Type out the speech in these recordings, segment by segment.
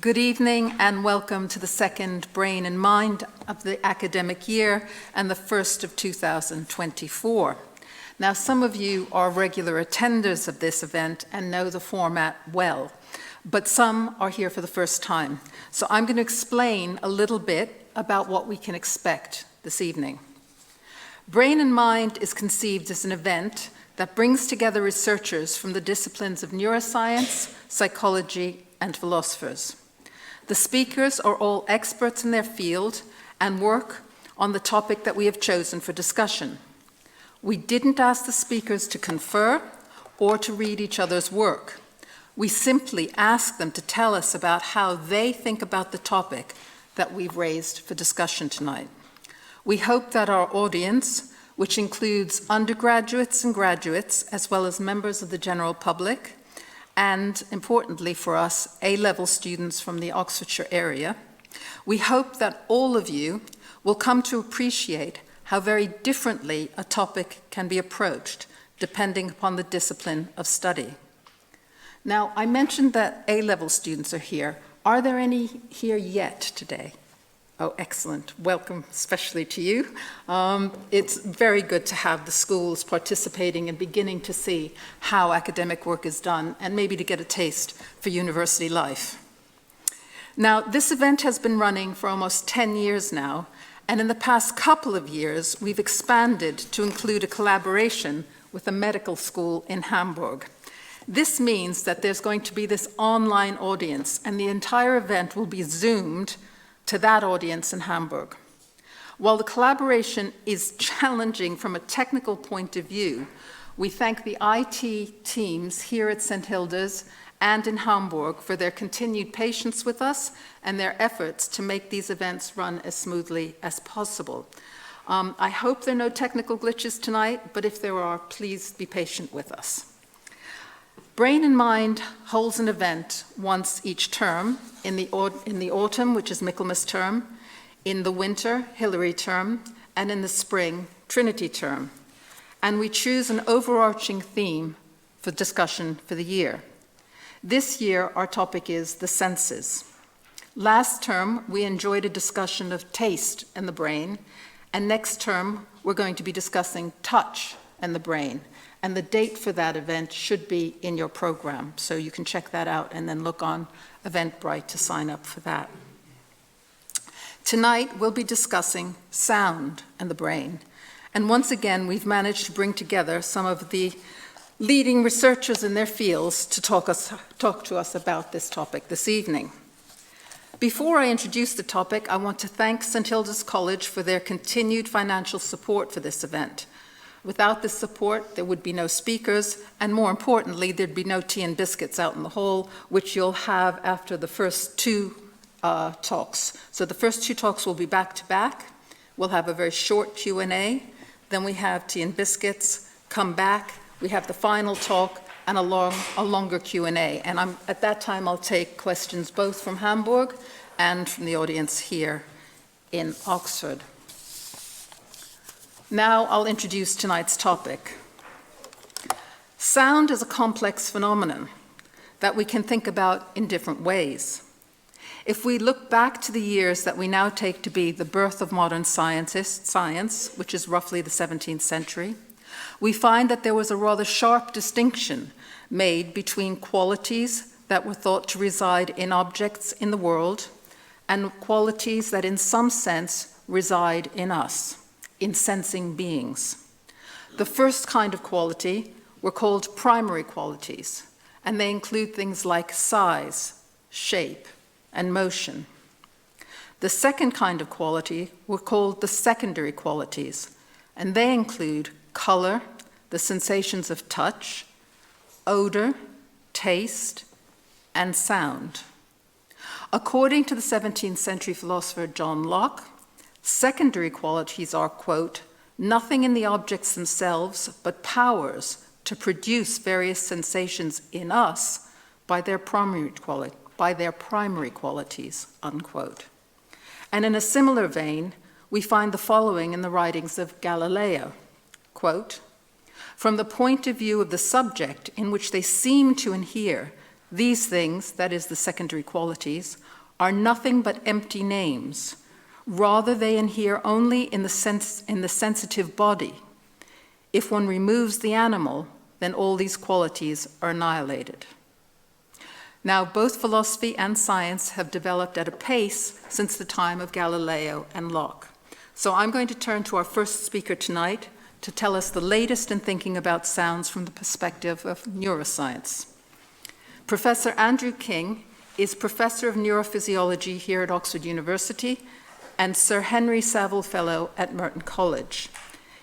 Good evening and welcome to the second Brain and Mind of the academic year and the first of 2024. Now, some of you are regular attenders of this event and know the format well, but some are here for the first time. So I'm going to explain a little bit about what we can expect this evening. Brain and Mind is conceived as an event that brings together researchers from the disciplines of neuroscience, psychology, and philosophers. The speakers are all experts in their field and work on the topic that we have chosen for discussion. We didn't ask the speakers to confer or to read each other's work. We simply asked them to tell us about how they think about the topic that we've raised for discussion tonight. We hope that our audience, which includes undergraduates and graduates, as well as members of the general public, and importantly for us, A-level students from the Oxfordshire area, we hope that all of you will come to appreciate how very differently a topic can be approached, depending upon the discipline of study. Now, I mentioned that A-level students are here. Are there any here yet today? Oh, excellent. Welcome, especially to you. It's very good to have the schools participating and beginning to see how academic work is done and maybe to get a taste for university life. Now, this event has been running for almost 10 years now, and in the past couple of years, we've expanded to include a collaboration with a medical school in Hamburg. This means that there's going to be this online audience, and the entire event will be Zoomed to that audience in Hamburg. While the collaboration is challenging from a technical point of view, we thank the IT teams here at St. Hilda's and in Hamburg for their continued patience with us and their efforts to make these events run as smoothly as possible. I hope there are no technical glitches tonight, but if there are, please be patient with us. Brain and Mind holds an event once each term, in the autumn, which is Michaelmas term, in the winter, Hilary term, and in the spring, Trinity term. And we choose an overarching theme for discussion for the year. This year, our topic is the senses. Last term, we enjoyed a discussion of taste and the brain, and next term, we're going to be discussing touch and the brain. And the date for that event should be in your program, so you can check that out and then look on Eventbrite to sign up for that. Tonight, we'll be discussing sound and the brain. And once again, we've managed to bring together some of the leading researchers in their fields to talk to us about this topic this evening. Before I introduce the topic, I want to thank St. Hilda's College for their continued financial support for this event. Without this support, there would be no speakers, and more importantly, there'd be no tea and biscuits out in the hall, which you'll have after the first two talks. So the first two talks will be back to back. We'll have a very short Q&A, then we have tea and biscuits, come back, we have the final talk, and a longer Q&A. And at that time, I'll take questions both from Hamburg and from the audience here in Oxford. Now I'll introduce tonight's topic. Sound is a complex phenomenon that we can think about in different ways. If we look back to the years that we now take to be the birth of modern science, which is roughly the 17th century, we find that there was a rather sharp distinction made between qualities that were thought to reside in objects in the world and qualities that in some sense reside in us, in sensing beings. The first kind of quality were called primary qualities, and they include things like size, shape, and motion. The second kind of quality were called the secondary qualities, and they include color, the sensations of touch, odor, taste, and sound. According to the 17th century philosopher John Locke, secondary qualities are, quote, nothing in the objects themselves but powers to produce various sensations in us by their primary qualities, unquote. And in a similar vein, we find the following in the writings of Galileo, quote, from the point of view of the subject in which they seem to inhere, These things, that is the secondary qualities, are nothing but empty names. Rather, they inhere only in the sensitive body. If one removes the animal, then all these qualities are annihilated. Now, both philosophy and science have developed at a pace since the time of Galileo and Locke. So I'm going to turn to our first speaker tonight to tell us the latest in thinking about sounds from the perspective of neuroscience. Professor Andrew King is Professor of Neurophysiology here at Oxford University and Sir Henry Savile Fellow at Merton College.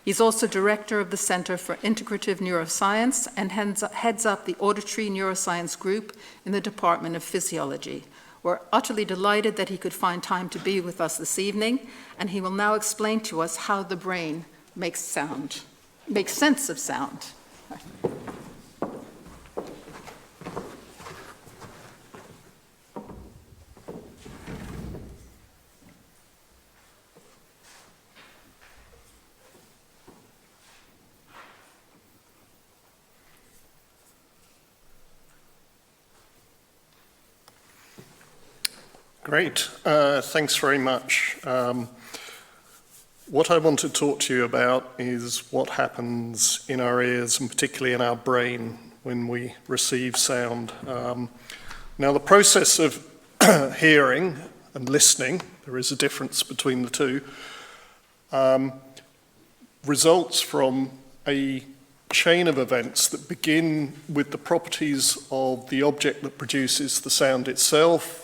He's also Director of the Center for Integrative Neuroscience and heads up the Auditory Neuroscience Group in the Department of Physiology. We're utterly delighted that he could find time to be with us this evening, and he will now explain to us how the brain makes sense of sound. Great, thanks very much. What I want to talk to you about is what happens in our ears and particularly in our brain when we receive sound. Now the process of hearing and listening, there is a difference between the two, results from a chain of events that begin with the properties of the object that produces the sound itself,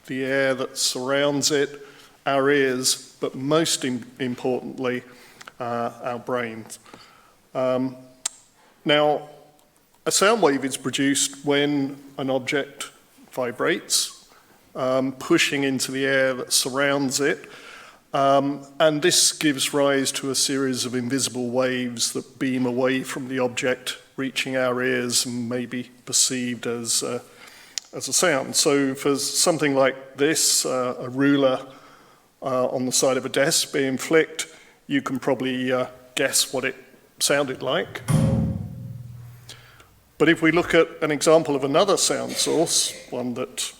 the air that surrounds it, our ears, but most importantly, our brains. Now, a sound wave is produced when an object vibrates, pushing into the air that surrounds it, and this gives rise to a series of invisible waves that beam away from the object, reaching our ears and may be perceived as a sound. So for something like this, a ruler on the side of a desk being flicked, you can probably guess what it sounded like. But if we look at an example of another sound source, one that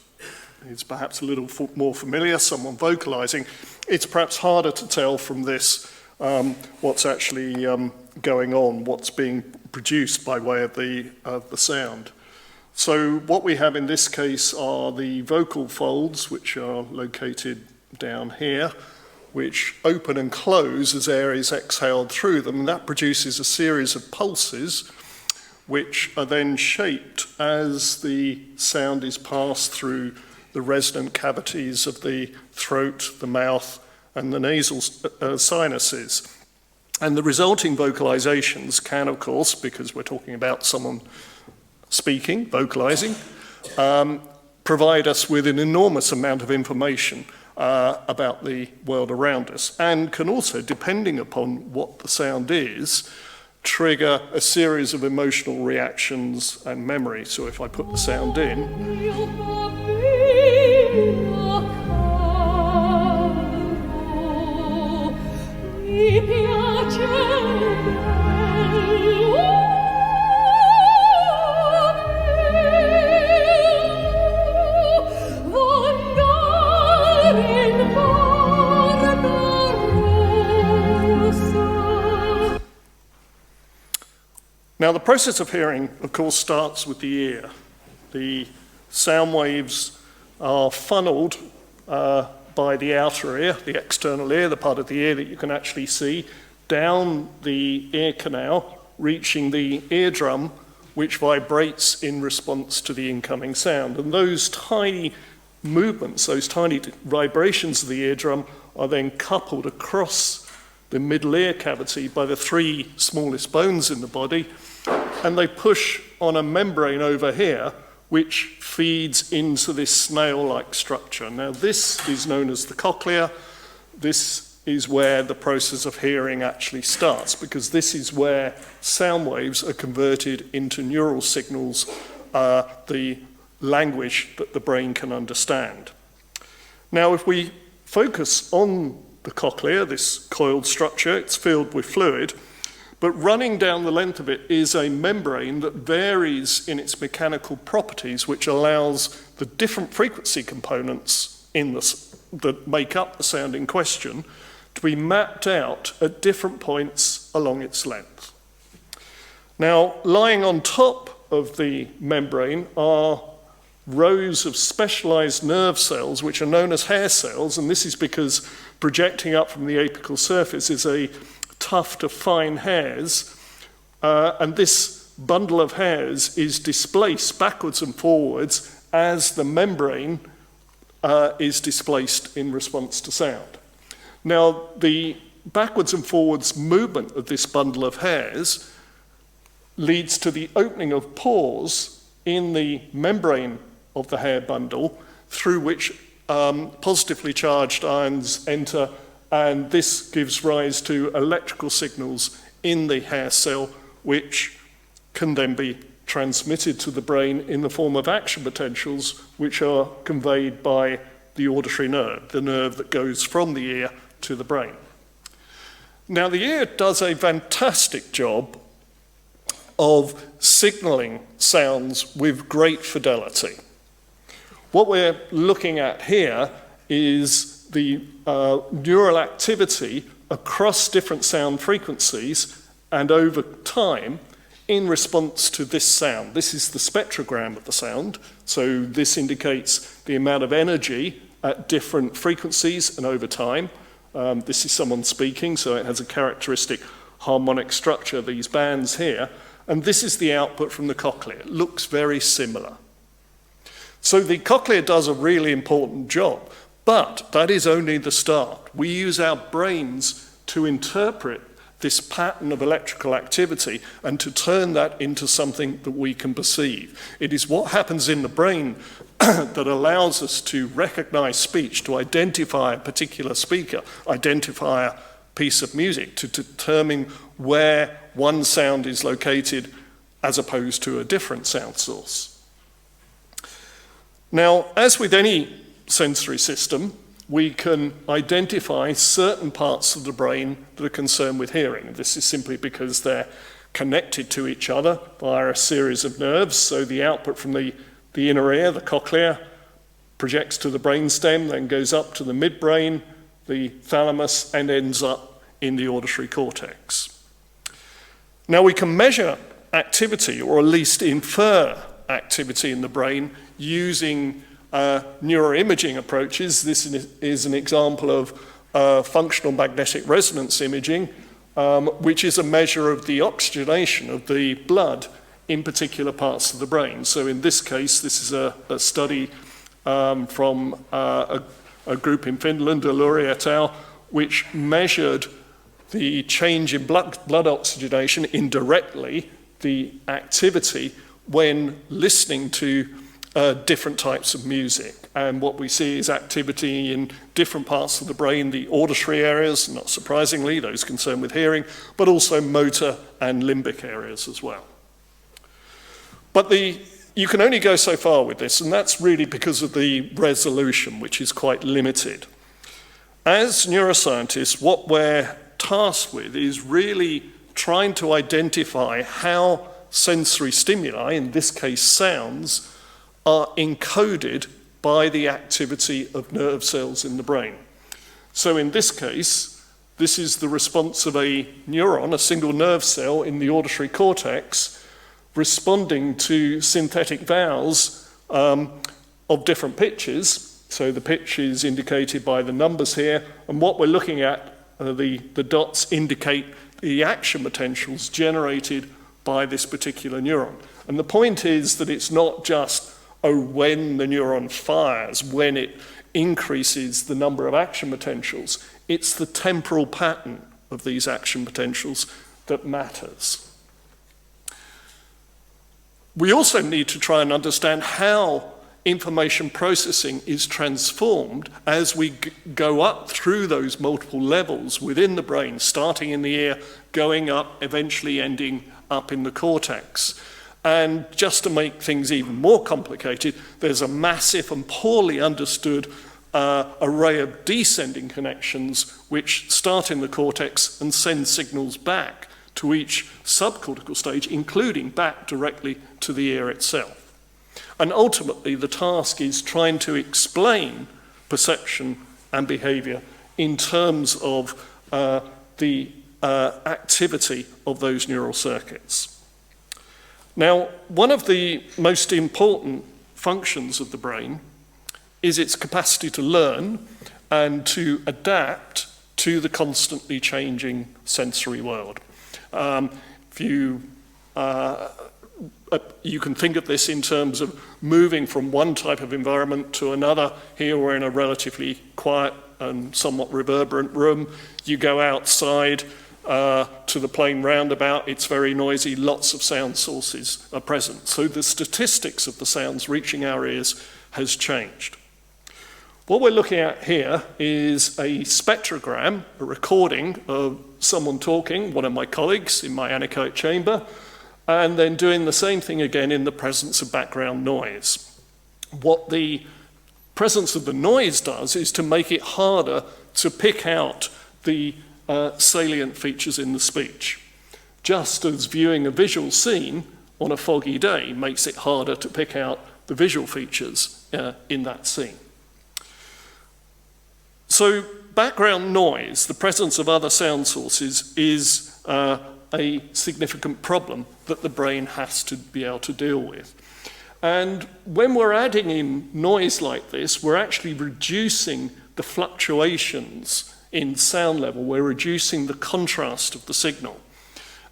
is perhaps a little more familiar, someone vocalizing, it's perhaps harder to tell from this what's actually going on, what's being produced by way of the sound. So what we have in this case are the vocal folds, which are located down here, which open and close as air is exhaled through them, and that produces a series of pulses which are then shaped as the sound is passed through the resonant cavities of the throat, the mouth, and the nasal sinuses. And the resulting vocalizations can, of course, because we're talking about someone speaking, vocalizing, provide us with an enormous amount of information about the world around us, and can also, depending upon what the sound is, trigger a series of emotional reactions and memory. So if I put the sound in, now, the process of hearing, of course, starts with the ear. The sound waves are funneled by the outer ear, the external ear, the part of the ear that you can actually see, down the ear canal, reaching the eardrum, which vibrates in response to the incoming sound. And those tiny movements, those tiny vibrations of the eardrum are then coupled across the middle ear cavity by the three smallest bones in the body, and they push on a membrane over here which feeds into this snail-like structure. Now this is known as the cochlea. This is where the process of hearing actually starts, because this is where sound waves are converted into neural signals, the language that the brain can understand. Now if we focus on the cochlea, this coiled structure, it's filled with fluid, But running down the length of it is a membrane that varies in its mechanical properties, which allows the different frequency components that make up the sound in question to be mapped out at different points along its length. Now, lying on top of the membrane are rows of specialized nerve cells, which are known as hair cells, and this is because projecting up from the apical surface is a tuft of fine hairs, and this bundle of hairs is displaced backwards and forwards as the membrane is displaced in response to sound. Now, the backwards and forwards movement of this bundle of hairs leads to the opening of pores in the membrane of the hair bundle through which positively charged ions enter, and this gives rise to electrical signals in the hair cell, which can then be transmitted to the brain in the form of action potentials, which are conveyed by the auditory nerve, the nerve that goes from the ear to the brain. Now, the ear does a fantastic job of signaling sounds with great fidelity. What we're looking at here is the neural activity across different sound frequencies and over time in response to this sound. This is the spectrogram of the sound, so this indicates the amount of energy at different frequencies and over time. This is someone speaking, so it has a characteristic harmonic structure, these bands here, and this is the output from the cochlea. It looks very similar. So the cochlea does a really important job, but that is only the start. We use our brains to interpret this pattern of electrical activity and to turn that into something that we can perceive. It is what happens in the brain that allows us to recognize speech, to identify a particular speaker, identify a piece of music, to determine where one sound is located as opposed to a different sound source. Now, as with any sensory system, we can identify certain parts of the brain that are concerned with hearing. This is simply because they're connected to each other via a series of nerves. So the output from the inner ear, the cochlea, projects to the brainstem, then goes up to the midbrain, the thalamus, and ends up in the auditory cortex. Now, we can measure activity, or at least infer activity in the brain, using neuroimaging approaches. This is an example of functional magnetic resonance imaging, which is a measure of the oxygenation of the blood in particular parts of the brain. So in this case, this is a study from a group in Finland, Alluri et al., which measured the change in blood oxygenation indirectly, the activity when listening to different types of music. And what we see is activity in different parts of the brain, the auditory areas, not surprisingly, those concerned with hearing, but also motor and limbic areas as well. But you can only go so far with this, and that's really because of the resolution, which is quite limited. As neuroscientists, what we're tasked with is really trying to identify how sensory stimuli, in this case sounds, are encoded by the activity of nerve cells in the brain. So in this case, this is the response of a neuron, a single nerve cell in the auditory cortex, responding to synthetic vowels of different pitches. So the pitch is indicated by the numbers here, and what we're looking at, the dots indicate the action potentials generated by this particular neuron. And the point is that it's not just when the neuron fires, when it increases the number of action potentials, it's the temporal pattern of these action potentials that matters. We also need to try and understand how information processing is transformed as we go up through those multiple levels within the brain, starting in the ear, going up, eventually ending up in the cortex. And just to make things even more complicated, there's a massive and poorly understood array of descending connections which start in the cortex and send signals back to each subcortical stage, including back directly to the ear itself. And ultimately, the task is trying to explain perception and behavior in terms of the activity of those neural circuits. Now, one of the most important functions of the brain is its capacity to learn and to adapt to the constantly changing sensory world. You can think of this in terms of moving from one type of environment to another. Here we're in a relatively quiet and somewhat reverberant room. You go outside to the plain roundabout, it's very noisy, lots of sound sources are present. So the statistics of the sounds reaching our ears has changed. What we're looking at here is a spectrogram, a recording of someone talking, one of my colleagues in my anechoic chamber, and then doing the same thing again in the presence of background noise. What the presence of the noise does is to make it harder to pick out the salient features in the speech. Just as viewing a visual scene on a foggy day makes it harder to pick out the visual features in that scene. So background noise, the presence of other sound sources, is a significant problem that the brain has to be able to deal with. And when we're adding in noise like this, we're actually reducing the fluctuations in sound level. We're reducing the contrast of the signal.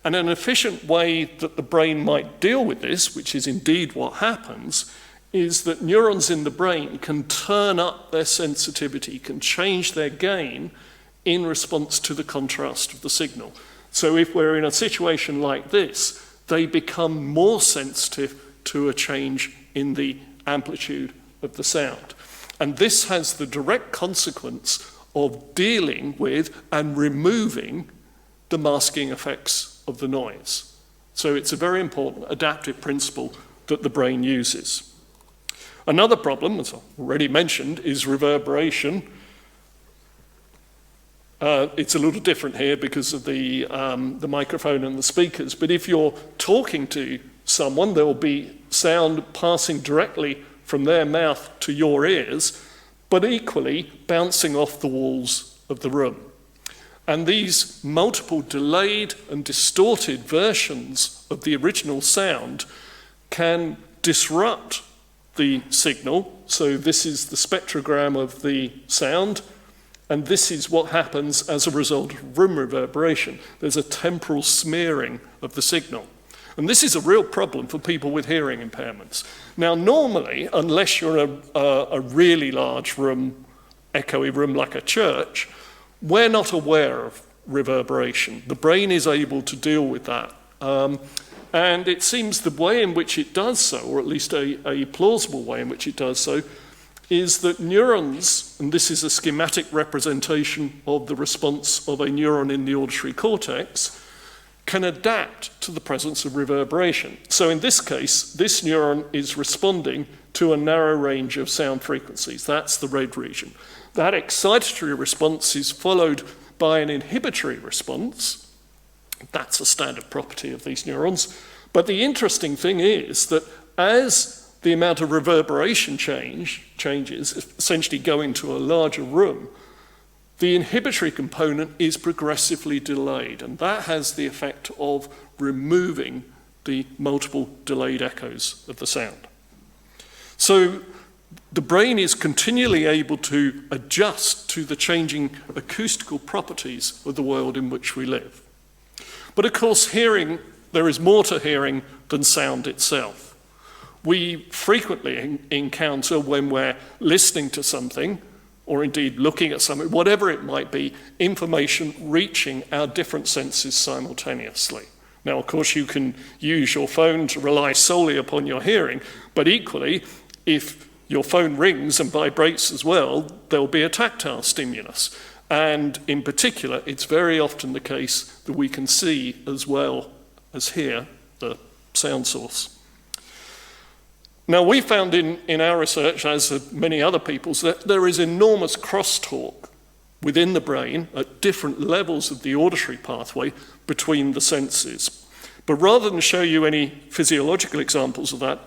And an efficient way that the brain might deal with this, which is indeed what happens, is that neurons in the brain can turn up their sensitivity, can change their gain in response to the contrast of the signal. So if we're in a situation like this, they become more sensitive to a change in the amplitude of the sound. And this has the direct consequence of dealing with and removing the masking effects of the noise. So it's a very important adaptive principle that the brain uses. Another problem, as I already mentioned, is reverberation. It's a little different here because of the microphone and the speakers, but if you're talking to someone, there will be sound passing directly from their mouth to your ears, but equally bouncing off the walls of the room. And these multiple delayed and distorted versions of the original sound can disrupt the signal. So this is the spectrogram of the sound, and this is what happens as a result of room reverberation. There's a temporal smearing of the signal. And this is a real problem for people with hearing impairments. Now, normally, unless you're in a really large room, echoey room like a church, we're not aware of reverberation. The brain is able to deal with that. And it seems the way in which it does so, or at least a plausible way in which it does so, is that neurons, and this is a schematic representation of the response of a neuron in the auditory cortex, can adapt to the presence of reverberation. So in this case, this neuron is responding to a narrow range of sound frequencies. That's the red region. That excitatory response is followed by an inhibitory response. That's a standard property of these neurons. But the interesting thing is that as the amount of reverberation changes, essentially going to a larger room, the inhibitory component is progressively delayed, and that has the effect of removing the multiple delayed echoes of the sound. So the brain is continually able to adjust to the changing acoustical properties of the world in which we live. But of course, hearing, there is more to hearing than sound itself. We frequently encounter, when we're listening to something, or indeed looking at something, whatever it might be, information reaching our different senses simultaneously. Now, of course, you can use your phone to rely solely upon your hearing, but equally, if your phone rings and vibrates as well, there'll be a tactile stimulus. And in particular, it's very often the case that we can see as well as hear the sound source. Now, we found in our research, as many other people's, that there is enormous crosstalk within the brain at different levels of the auditory pathway between the senses. But rather than show you any physiological examples of that,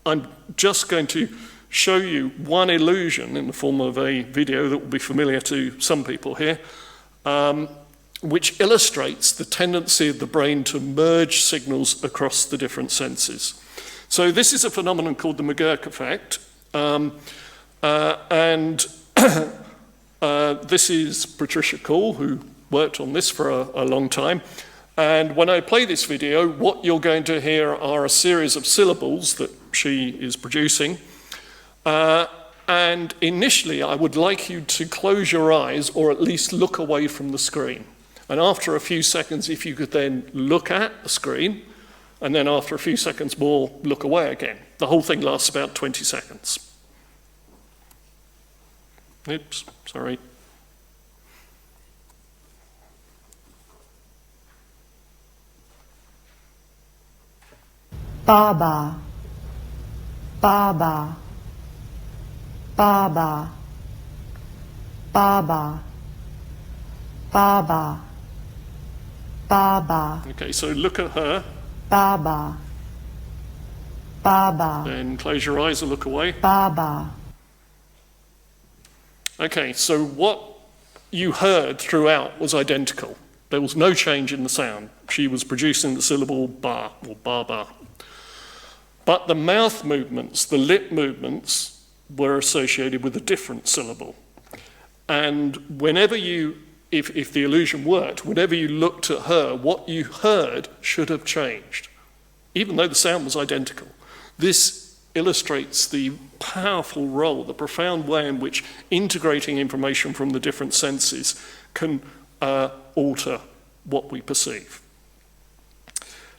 I'm just going to show you one illusion in the form of a video that will be familiar to some people here, which illustrates the tendency of the brain to merge signals across the different senses. So this is a phenomenon called the McGurk effect, this is Patricia Call, who worked on this for a long time. And when I play this video, what you're going to hear are a series of syllables that she is producing. And initially, I would like you to close your eyes or at least look away from the screen. And after a few seconds, if you could then look at the screen, and then after a few seconds more, look away again. The whole thing lasts about 20 seconds. Oops, sorry. Baba, Baba, Baba, Baba, Baba, Baba. Okay, so look at her. Baba, Baba. Then close your eyes and look away. Baba. Okay, so what you heard throughout was identical. There was no change in the sound. She was producing the syllable ba or baba. But the mouth movements, the lip movements, were associated with a different syllable. And whenever you, if the illusion worked, whenever you looked at her, what you heard should have changed, even though the sound was identical. This illustrates the powerful role, the profound way in which integrating information from the different senses can alter what we perceive.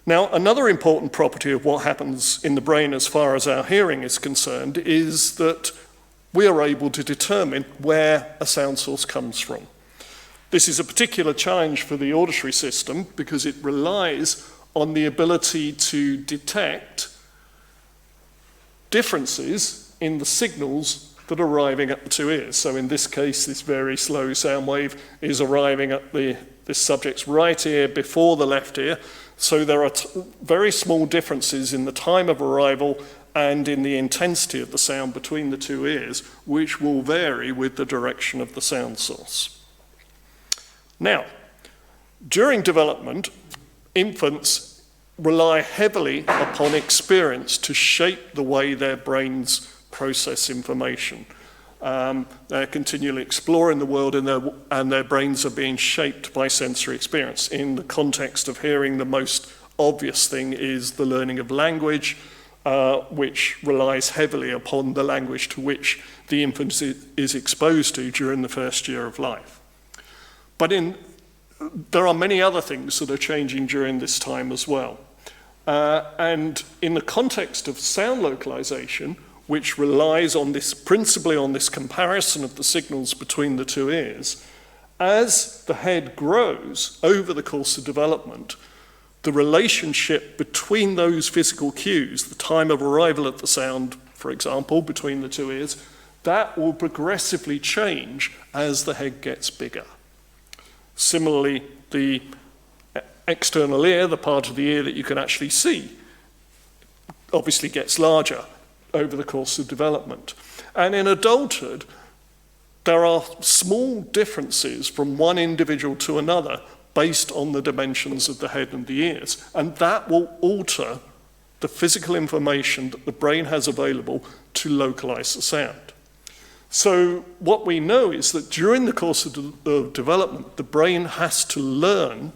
Now, another important property of what happens in the brain as far as our hearing is concerned is that we are able to determine where a sound source comes from. This is a particular challenge for the auditory system because it relies on the ability to detect differences in the signals that are arriving at the two ears. So in this case, this very slow sound wave is arriving at this subject's right ear before the left ear. So there are very small differences in the time of arrival and in the intensity of the sound between the two ears, which will vary with the direction of the sound source. Now, during development, infants rely heavily upon experience to shape the way their brains process information. They're continually exploring the world and their brains are being shaped by sensory experience. In the context of hearing, the most obvious thing is the learning of language, which relies heavily upon the language to which the infant is exposed to during the first year of life. But there are many other things that are changing during this time as well. And in the context of sound localization, which relies on this, principally on this comparison of the signals between the two ears, as the head grows over the course of development, the relationship between those physical cues, the time of arrival of the sound, for example, between the two ears, that will progressively change as the head gets bigger. Similarly, the external ear, the part of the ear that you can actually see, obviously gets larger over the course of development. And in adulthood, there are small differences from one individual to another based on the dimensions of the head and the ears. And that will alter the physical information that the brain has available to localize the sound. So what we know is that during the course of development, the brain has to learn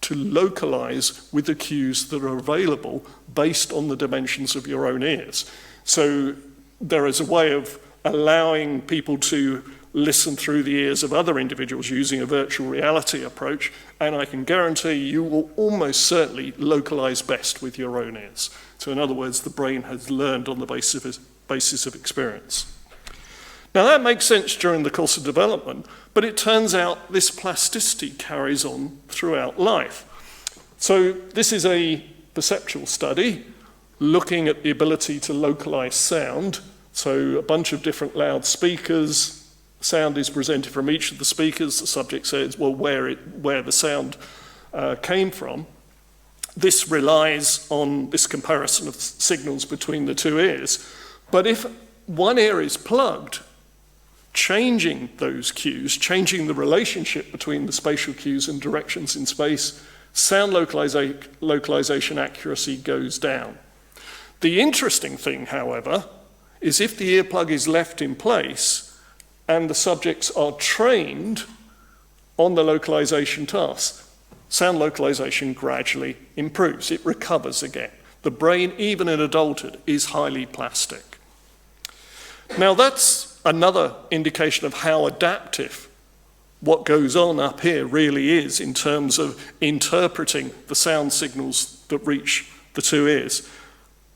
to localize with the cues that are available based on the dimensions of your own ears. So there is a way of allowing people to listen through the ears of other individuals using a virtual reality approach, and I can guarantee you will almost certainly localize best with your own ears. So in other words, the brain has learned on the basis of experience. Now that makes sense during the course of development, but it turns out this plasticity carries on throughout life. So this is a perceptual study looking at the ability to localize sound. So a bunch of different loudspeakers sound is presented from each of the speakers. The subject says, well, where the sound came from. This relies on this comparison of signals between the two ears. But if one ear is plugged, changing those cues, changing the relationship between the spatial cues and directions in space, sound localization accuracy goes down. The interesting thing, however, is if the earplug is left in place and the subjects are trained on the localization task, sound localization gradually improves. It recovers again. The brain, even in adulthood, is highly plastic. Now that's another indication of how adaptive what goes on up here really is in terms of interpreting the sound signals that reach the two ears.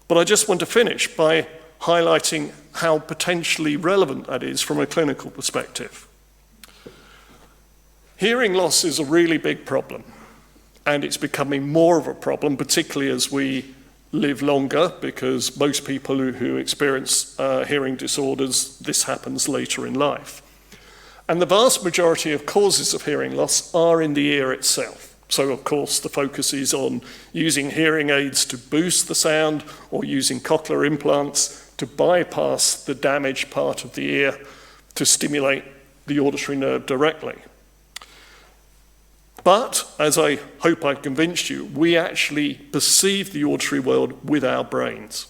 But I just want to finish by highlighting how potentially relevant that is from a clinical perspective. Hearing loss is a really big problem, and it's becoming more of a problem, particularly as we live longer, because most people who experience hearing disorders, this happens later in life. And the vast majority of causes of hearing loss are in the ear itself. So, of course, the focus is on using hearing aids to boost the sound or using cochlear implants to bypass the damaged part of the ear to stimulate the auditory nerve directly. But, as I hope I've convinced you, we actually perceive the auditory world with our brains.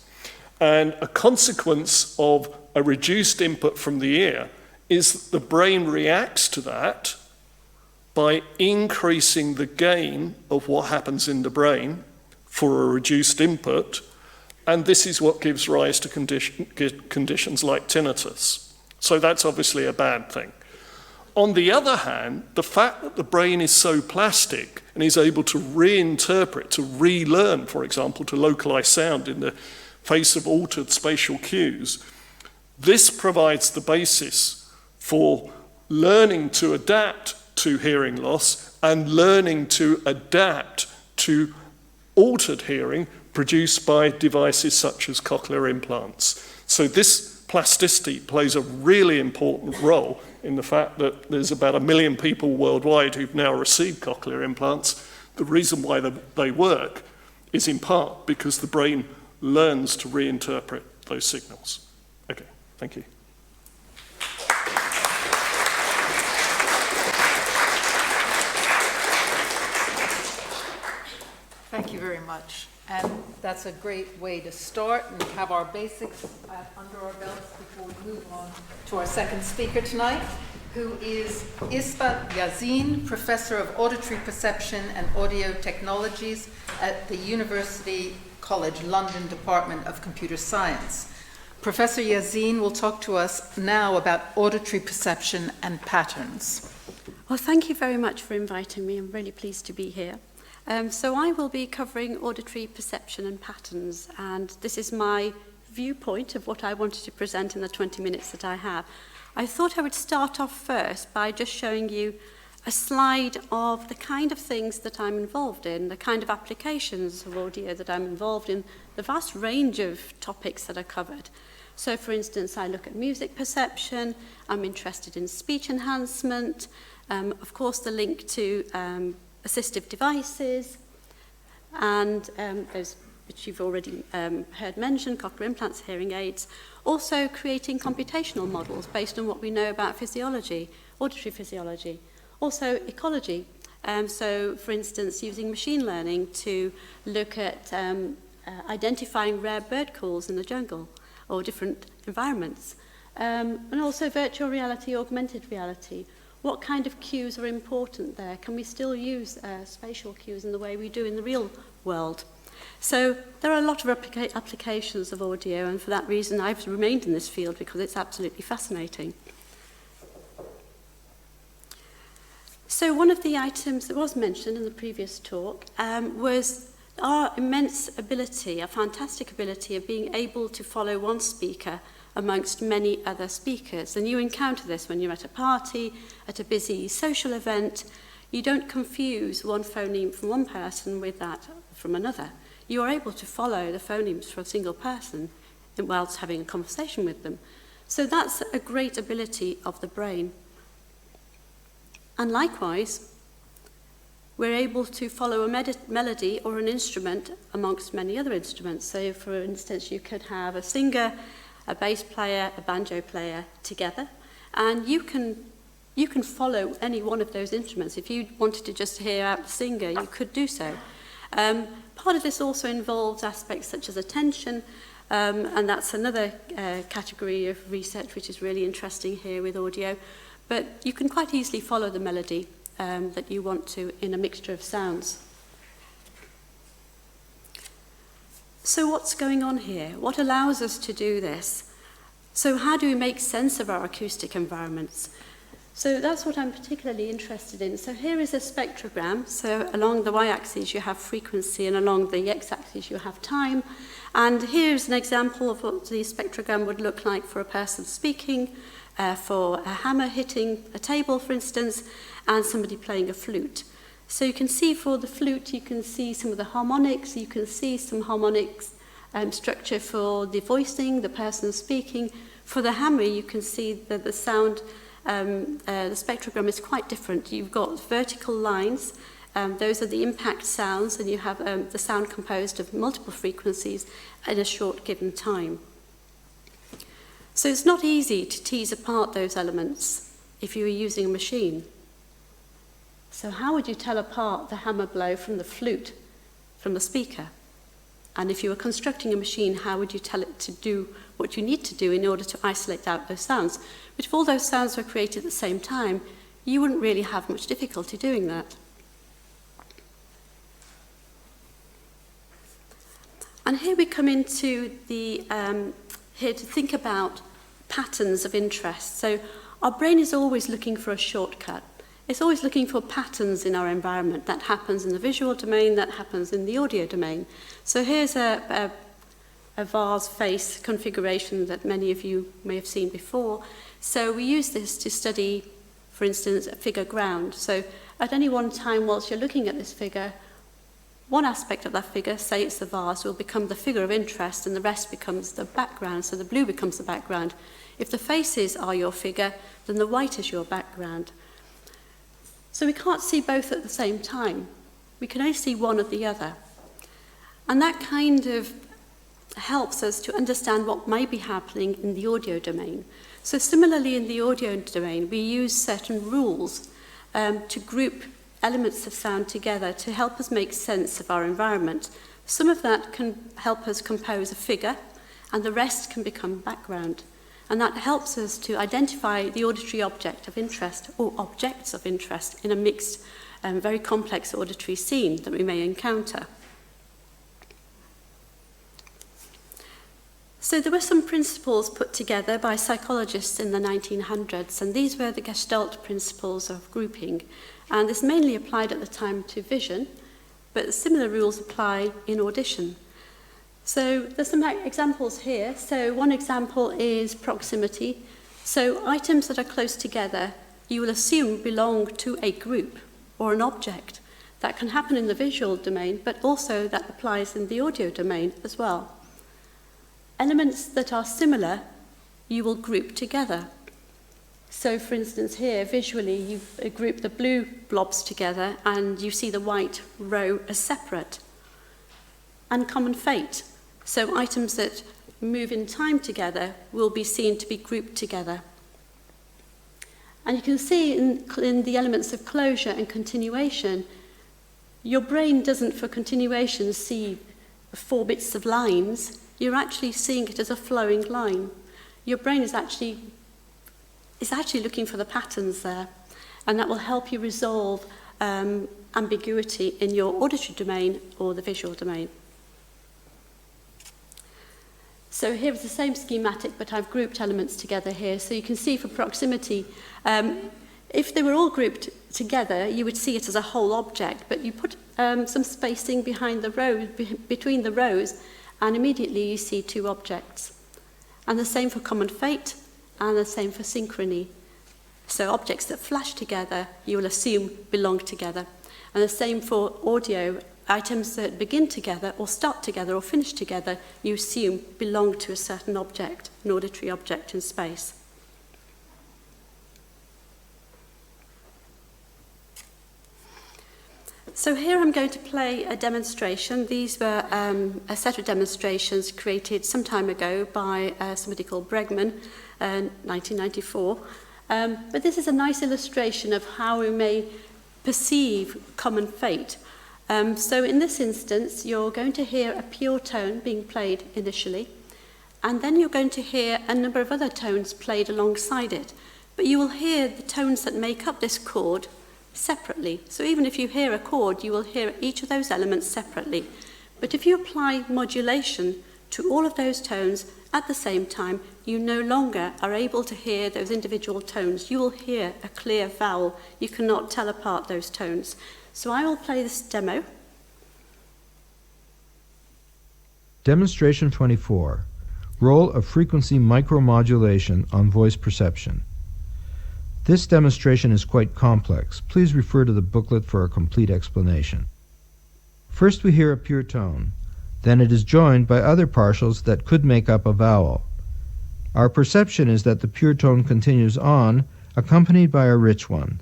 And a consequence of a reduced input from the ear is that the brain reacts to that by increasing the gain of what happens in the brain for a reduced input, and this is what gives rise to conditions like tinnitus. So that's obviously a bad thing. On the other hand, the fact that the brain is so plastic and is able to reinterpret, to relearn, for example, to localize sound in the face of altered spatial cues, this provides the basis for learning to adapt to hearing loss and learning to adapt to altered hearing produced by devices such as cochlear implants. So this plasticity plays a really important role in the fact that there's about 1 million people worldwide who've now received cochlear implants. The reason why they work is in part because the brain learns to reinterpret those signals. Okay, thank you. Thank you very much. And that's a great way to start and have our basics under our belts before we move on to our second speaker tonight, who is Isbat Yazin, Professor of Auditory Perception and Audio Technologies at the University College London Department of Computer Science. Professor Yazin will talk to us now about auditory perception and patterns. Well, thank you very much for inviting me. I'm really pleased to be here. So I will be covering auditory perception and patterns, and this is my viewpoint of what I wanted to present in the 20 minutes that I have. I thought I would start off first by just showing you a slide of the kind of things that I'm involved in, the kind of applications of audio that I'm involved in, the vast range of topics that are covered. So, for instance, I look at music perception, I'm interested in speech enhancement, of course the link to assistive devices, and those which you've already heard mentioned, cochlear implants, hearing aids, also creating computational models based on what we know about physiology, auditory physiology, also ecology. So, for instance, using machine learning to look at identifying rare bird calls in the jungle or different environments, and also virtual reality, augmented reality. What kind of cues are important there? Can we still use spatial cues in the way we do in the real world? So there are a lot of applications of audio, and for that reason I've remained in this field because it's absolutely fascinating. So one of the items that was mentioned in the previous talk was our immense ability, our fantastic ability of being able to follow one speaker amongst many other speakers. And you encounter this when you're at a party, at a busy social event. You don't confuse one phoneme from one person with that from another. You are able to follow the phonemes for a single person whilst having a conversation with them. So that's a great ability of the brain. And likewise, we're able to follow a melody or an instrument amongst many other instruments. So for instance, you could have a singer, a bass player, a banjo player together, and you can follow any one of those instruments. If you wanted to just hear out the singer, you could do so. Part of this also involves aspects such as attention, and that's another category of research which is really interesting here with audio. But you can quite easily follow the melody that you want to in a mixture of sounds. So what's going on here? What allows us to do this? So how do we make sense of our acoustic environments? So that's what I'm particularly interested in. So here is a spectrogram. So along the y-axis you have frequency, and along the x-axis you have time. And here's an example of what the spectrogram would look like for a person speaking, for a hammer hitting a table, for instance, and somebody playing a flute. So you can see for the flute, you can see some of the harmonics, you can see some harmonics structure for the voicing, the person speaking. For the hammer, you can see that the sound, the spectrogram is quite different. You've got vertical lines, those are the impact sounds, and you have the sound composed of multiple frequencies in a short given time. So it's not easy to tease apart those elements if you were using a machine. So how would you tell apart the hammer blow from the flute, from the speaker? And if you were constructing a machine, how would you tell it to do what you need to do in order to isolate out those sounds? But if all those sounds were created at the same time, you wouldn't really have much difficulty doing that. And here we come into the, here to think about patterns of interest. So our brain is always looking for a shortcut. It's always looking for patterns in our environment. That happens in the visual domain, that happens in the audio domain. So here's a vase face configuration that many of you may have seen before. So we use this to study, for instance, a figure ground. So at any one time whilst you're looking at this figure, one aspect of that figure, say it's the vase, will become the figure of interest and the rest becomes the background, so the blue becomes the background. If the faces are your figure, then the white is your background. So we can't see both at the same time. We can only see one or the other. And that kind of helps us to understand what might be happening in the audio domain. So similarly in the audio domain, we use certain rules to group elements of sound together to help us make sense of our environment. Some of that can help us compose a figure, and the rest can become background. And that helps us to identify the auditory object of interest, or objects of interest, in a mixed, very complex auditory scene that we may encounter. So there were some principles put together by psychologists in the 1900s, and these were the Gestalt principles of grouping. And this mainly applied at the time to vision, but similar rules apply in audition. So there's some examples here. So one example is proximity. So items that are close together, you will assume belong to a group or an object. That can happen in the visual domain, but also that applies in the audio domain as well. Elements that are similar, you will group together. So for instance here, visually, you group the blue blobs together and you see the white row as separate. And common fate. So items that move in time together will be seen to be grouped together. And you can see in the elements of closure and continuation, your brain doesn't, for continuation, see 4 bits of lines. You're actually seeing it as a flowing line. Your brain is actually looking for the patterns there, and that will help you resolve ambiguity in your auditory domain or the visual domain. So here is the same schematic, but I've grouped elements together here. So you can see for proximity, if they were all grouped together, you would see it as a whole object, but you put some spacing behind the rows, between the rows, and immediately you see 2 objects. And the same for common fate, and the same for synchrony. So objects that flash together, you will assume belong together. And the same for audio items that begin together or start together or finish together, you assume belong to a certain object, an auditory object in space. So here I'm going to play a demonstration. These were a set of demonstrations created some time ago by somebody called Bregman, 1994. But this is a nice illustration of how we may perceive common fate. So in this instance, you're going to hear a pure tone being played initially, and then you're going to hear a number of other tones played alongside it. But you will hear the tones that make up this chord separately. So even if you hear a chord, you will hear each of those elements separately. But if you apply modulation to all of those tones at the same time, you no longer are able to hear those individual tones. You will hear a clear vowel. You cannot tell apart those tones. So I will play this demo. Demonstration 24. Role of frequency micromodulation on voice perception. This demonstration is quite complex. Please refer to the booklet for a complete explanation. First we hear a pure tone. Then it is joined by other partials that could make up a vowel. Our perception is that the pure tone continues on, accompanied by a rich one.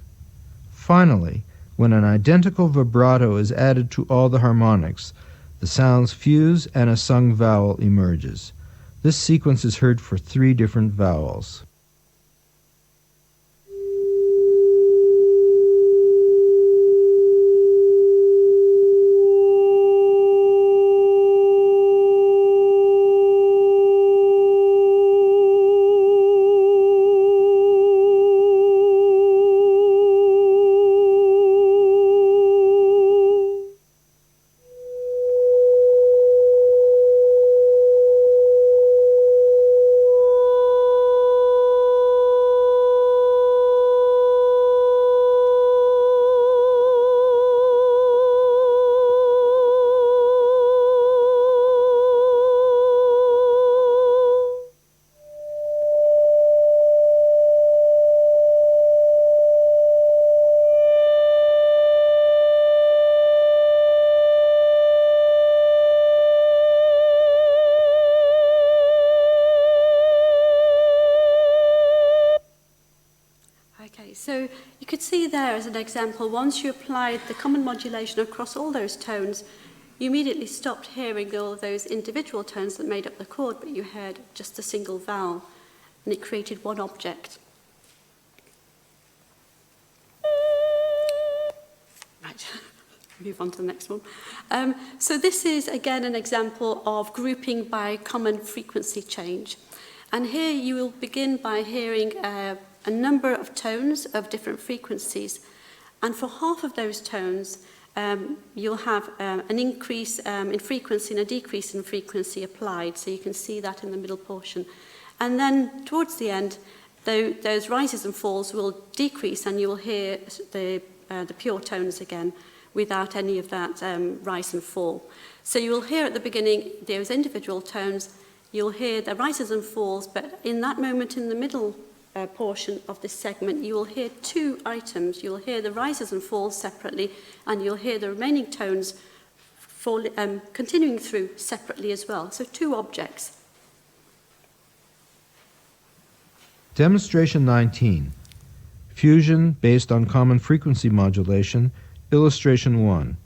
Finally, when an identical vibrato is added to all the harmonics, the sounds fuse and a sung vowel emerges. This sequence is heard for 3 different vowels. So you could see there as an example, once you applied the common modulation across all those tones, you immediately stopped hearing all those individual tones that made up the chord, but you heard just a single vowel, and it created one object. Right, move on to the next one. So this is, again, an example of grouping by common frequency change. And here you will begin by hearing a number of tones of different frequencies. And for half of those tones, you'll have an increase in frequency and a decrease in frequency applied. So you can see that in the middle portion. And then towards the end, those rises and falls will decrease, and you will hear the pure tones again without any of that rise and fall. So you will hear at the beginning those individual tones. You'll hear the rises and falls, but in that moment in the middle portion of this segment, you will hear 2 items. You'll hear the rises and falls separately, and you'll hear the remaining tones continuing through separately as well. So 2 objects. Demonstration 19. Fusion based on common frequency modulation, illustration 1.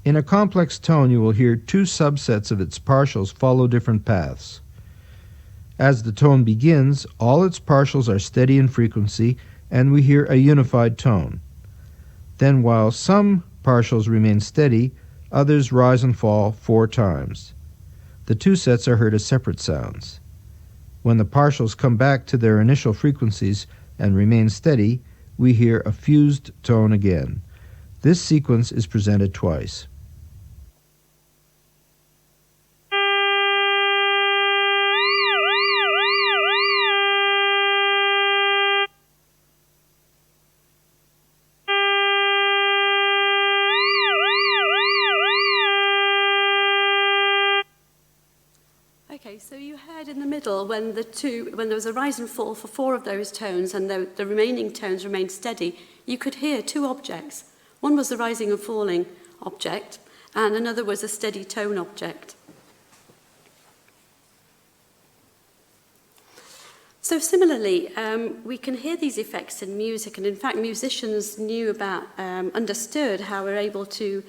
In a complex tone, you will hear 2 subsets of its partials follow different paths. As the tone begins, all its partials are steady in frequency, and we hear a unified tone. Then, while some partials remain steady, others rise and fall 4 times. The 2 sets are heard as separate sounds. When the partials come back to their initial frequencies and remain steady, we hear a fused tone again. This sequence is presented twice. Okay, so you heard in the middle when there was a rise and fall for 4 of those tones, and the remaining tones remained steady, you could hear 2 objects. One was the rising and falling object, and another was a steady tone object. So similarly, we can hear these effects in music, and in fact musicians understood how we're able to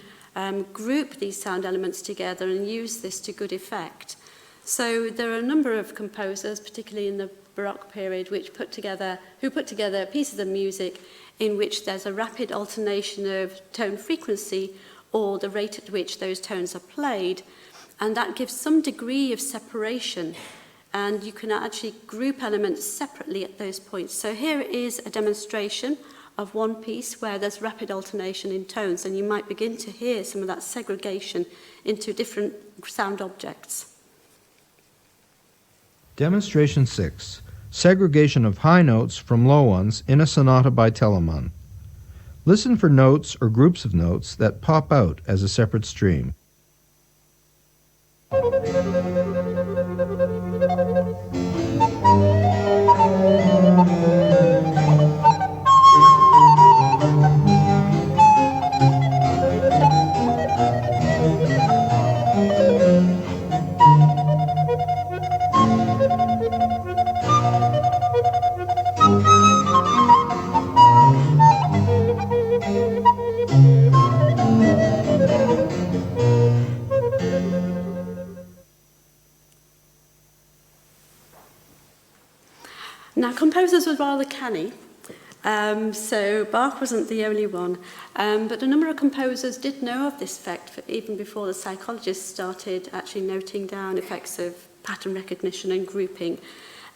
group these sound elements together and use this to good effect. So there are a number of composers, particularly in the Baroque period, who put together pieces of music in which there's a rapid alternation of tone frequency or the rate at which those tones are played, and that gives some degree of separation, and you can actually group elements separately at those points. So here is a demonstration of one piece where there's rapid alternation in tones, and you might begin to hear some of that segregation into different sound objects. Demonstration 6. Segregation of high notes from low ones in a sonata by Telemann. Listen for notes or groups of notes that pop out as a separate stream. Now, composers were rather canny, so Bach wasn't the only one, but a number of composers did know of this effect even before the psychologists started actually noting down effects of pattern recognition and grouping.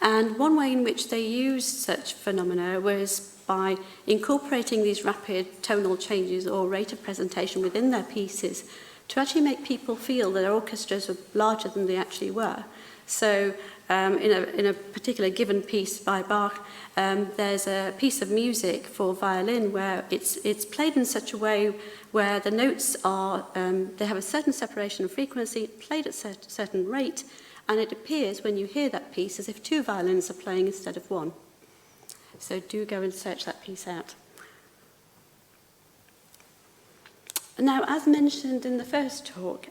And one way in which they used such phenomena was by incorporating these rapid tonal changes or rate of presentation within their pieces to actually make people feel that their orchestras were larger than they actually were. So in a particular given piece by Bach, there's a piece of music for violin where it's played in such a way where the notes are, they have a certain separation of frequency, played at a certain rate, and it appears when you hear that piece as if two violins are playing instead of one. So do go and search that piece out. Now, as mentioned in the first talk,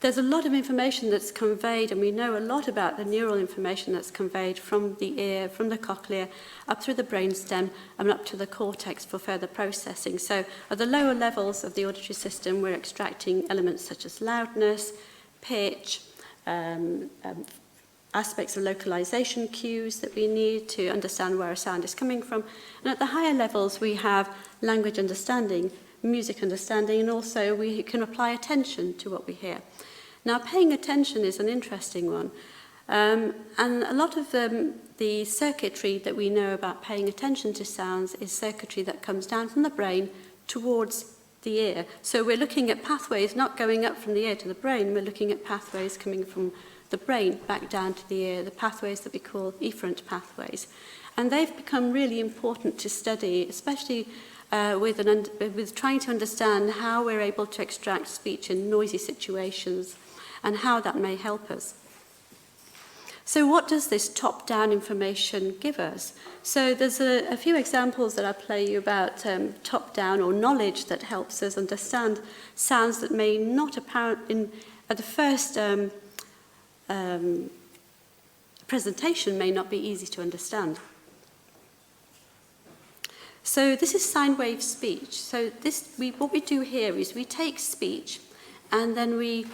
there's a lot of information that's conveyed, and we know a lot about the neural information that's conveyed from the ear, from the cochlea, up through the brainstem, and up to the cortex for further processing. So at the lower levels of the auditory system, we're extracting elements such as loudness, pitch, aspects of localization cues that we need to understand where a sound is coming from. And at the higher levels, we have language understanding, music understanding, and also we can apply attention to what we hear. Now, paying attention is an interesting one. And a lot of the circuitry that we know about paying attention to sounds is circuitry that comes down from the brain towards the ear. So we're looking at pathways not going up from the ear to the brain, we're looking at pathways coming from the brain back down to the ear, the pathways that we call efferent pathways. And they've become really important to study, especially with trying to understand how we're able to extract speech in noisy situations and how that may help us. So what does this top-down information give us? So there's a few examples that I'll play you about top-down or knowledge that helps us understand sounds that may not apparent at the first presentation may not be easy to understand. So this is sine wave speech. So what we do here is we take speech and then we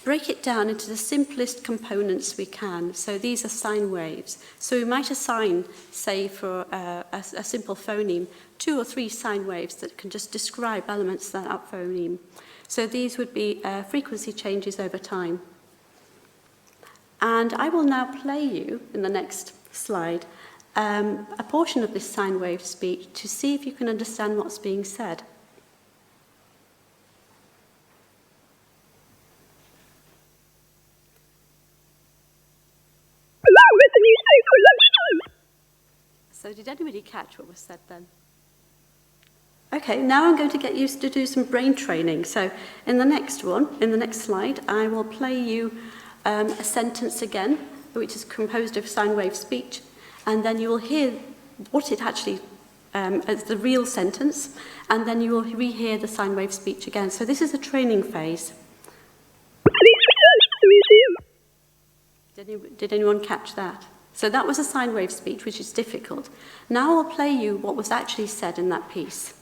break it down into the simplest components we can. So these are sine waves. So we might assign, say, for a simple phoneme, 2 or 3 sine waves that can just describe elements of that phoneme. So these would be frequency changes over time. And I will now play you, in the next slide, a portion of this sine wave speech to see if you can understand what's being said. So did anybody catch what was said then? Okay, now I'm going to get you to do some brain training. So in the next slide, I will play you a sentence again, which is composed of sine wave speech, and then you will hear what it actually as the real sentence, and then you will rehear the sine wave speech again. So this is a training phase. Did anyone catch that? So that was a sine wave speech, which is difficult. Now I'll play you what was actually said in that piece.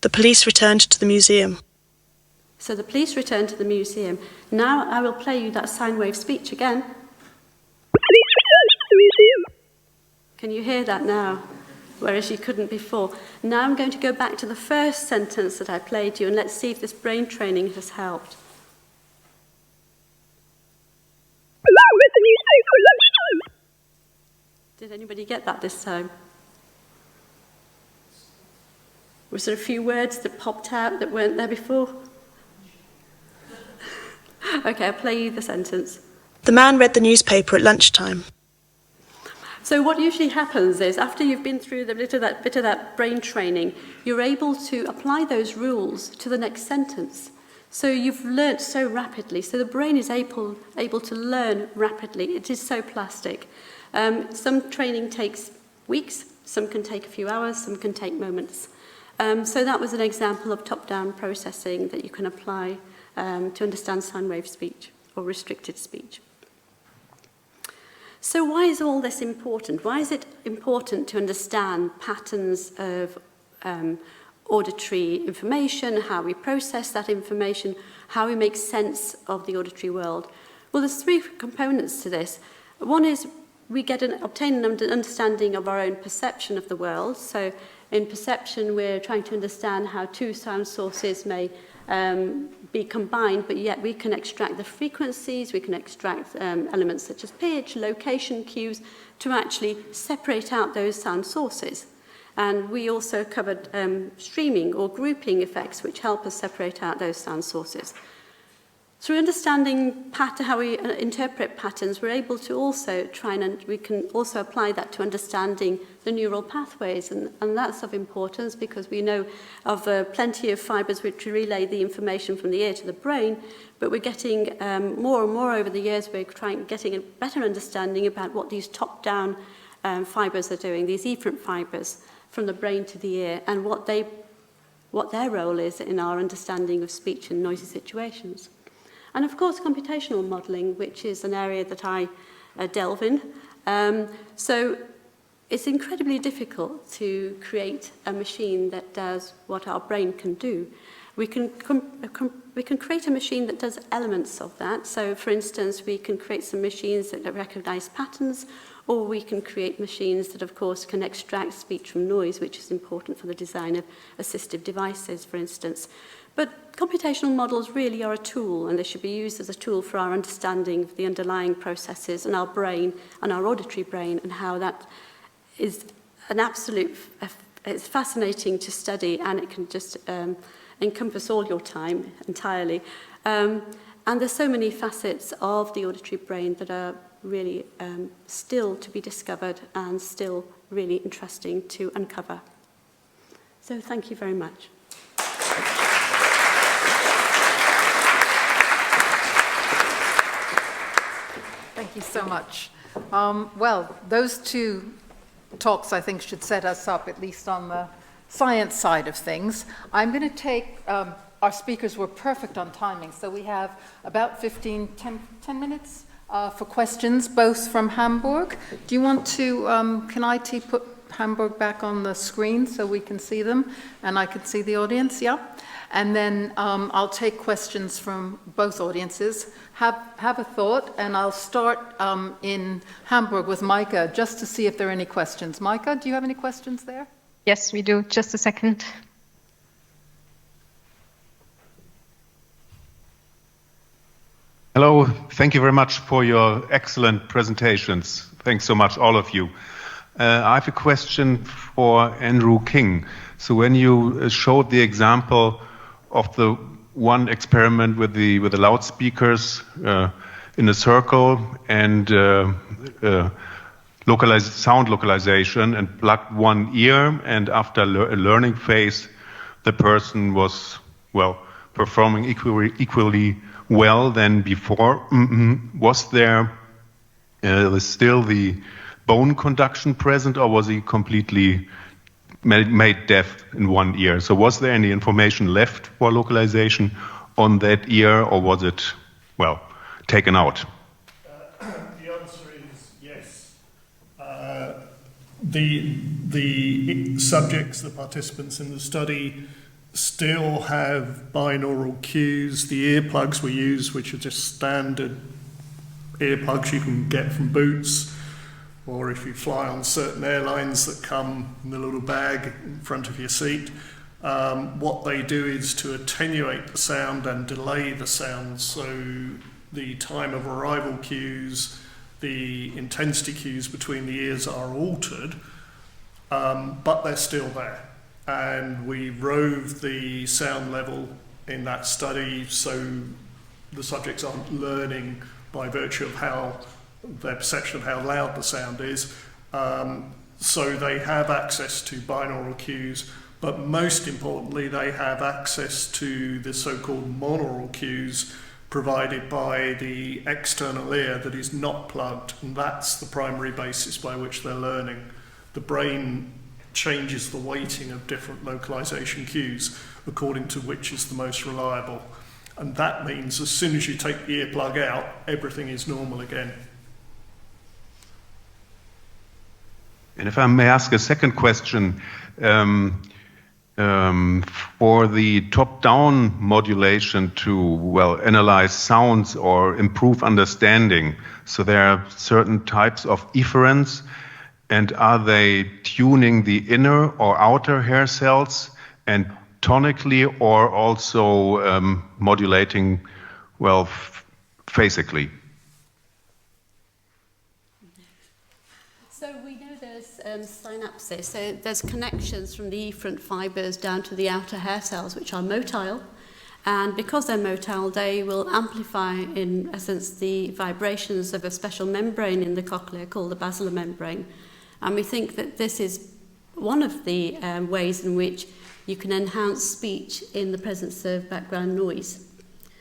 The police returned to the museum. So the police returned to the museum. Now I will play you that sine wave speech again. Can you hear that now? Whereas you couldn't before. Now I'm going to go back to the first sentence that I played you, and let's see if this brain training has helped. Did anybody get that this time? Was there a few words that popped out that weren't there before? Okay, I'll play you the sentence. The man read the newspaper at lunchtime. So what usually happens is, after you've been through the bit of that brain training, you're able to apply those rules to the next sentence. So you've learnt so rapidly. So the brain is able to learn rapidly. It is so plastic. Some training takes weeks, some can take a few hours, some can take moments. So that was an example of top-down processing that you can apply to understand sine wave speech or restricted speech. So why is all this important? Why is it important to understand patterns of auditory information, how we process that information, how we make sense of the auditory world? Well, there's three components to this. One is we obtain an understanding of our own perception of the world. So in perception, we're trying to understand how two sound sources may be combined, but yet we can extract the frequencies, we can extract elements such as pitch, location cues, to actually separate out those sound sources. And we also covered streaming or grouping effects, which help us separate out those sound sources. Through understanding how we interpret patterns, we're able to also we can also apply that to understanding the neural pathways, and that's of importance because we know of plenty of fibers which relay the information from the ear to the brain, but we're getting more and more over the years, we're getting a better understanding about what these top-down fibers are doing, these efferent fibers from the brain to the ear, and what their role is in our understanding of speech in noisy situations. And of course, computational modelling, which is an area that I delve in. So it's incredibly difficult to create a machine that does what our brain can do. We can create a machine that does elements of that. So for instance, we can create some machines that recognise patterns, or we can create machines that, of course, can extract speech from noise, which is important for the design of assistive devices, for instance. But computational models really are a tool, and they should be used as a tool for our understanding of the underlying processes in our brain and our auditory brain, and how that is an absolute, it's fascinating to study, and it can just encompass all your time entirely. And there's so many facets of the auditory brain that are really still to be discovered and still really interesting to uncover. So thank you very much. Thank you so much. Well, those two talks, I think, should set us up, at least on the science side of things. I'm going to take, our speakers were perfect on timing, so we have about 10 minutes for questions, both from Hamburg. Do you want to, can IT put Hamburg back on the screen so we can see them and I can see the audience? Yeah. And then I'll take questions from both audiences. Have a thought, and I'll start in Hamburg with Micah, just to see if there are any questions. Micah, do you have any questions there? Yes, we do. Just a second. Hello, thank you very much for your excellent presentations. Thanks so much, all of you. I have a question for Andrew King. So when you showed the example of the one experiment with the loudspeakers in a circle and sound localization, and plugged one ear, and after a learning phase, the person was, well, performing equally well than before. Was there still the bone conduction present, or was he completely made deaf in one ear. So was there any information left for localization on that ear, or was it, well, taken out? The answer is yes. The subjects, the participants in the study, still have binaural cues. The earplugs we use, which are just standard earplugs you can get from Boots, or if you fly on certain airlines that come in the little bag in front of your seat, what they do is to attenuate the sound and delay the sound, so the time of arrival cues, the intensity cues between the ears are altered, but they're still there. And we rove the sound level in that study, so the subjects aren't learning by virtue of how their perception of how loud the sound is. So they have access to binaural cues, but most importantly, they have access to the so-called monaural cues provided by the external ear that is not plugged, and that's the primary basis by which they're learning. The brain changes the weighting of different localization cues according to which is the most reliable. And that means as soon as you take the earplug out, everything is normal again. And if I may ask a second question, for the top-down modulation to, well, analyze sounds or improve understanding, so there are certain types of efferents, and are they tuning the inner or outer hair cells and tonically, or also modulating, well, phasically? So we know there's synapses, so there's connections from the efferent fibers down to the outer hair cells, which are motile. And because they're motile, they will amplify, in essence, the vibrations of a special membrane in the cochlea called the basilar membrane. And we think that this is one of the ways in which you can enhance speech in the presence of background noise.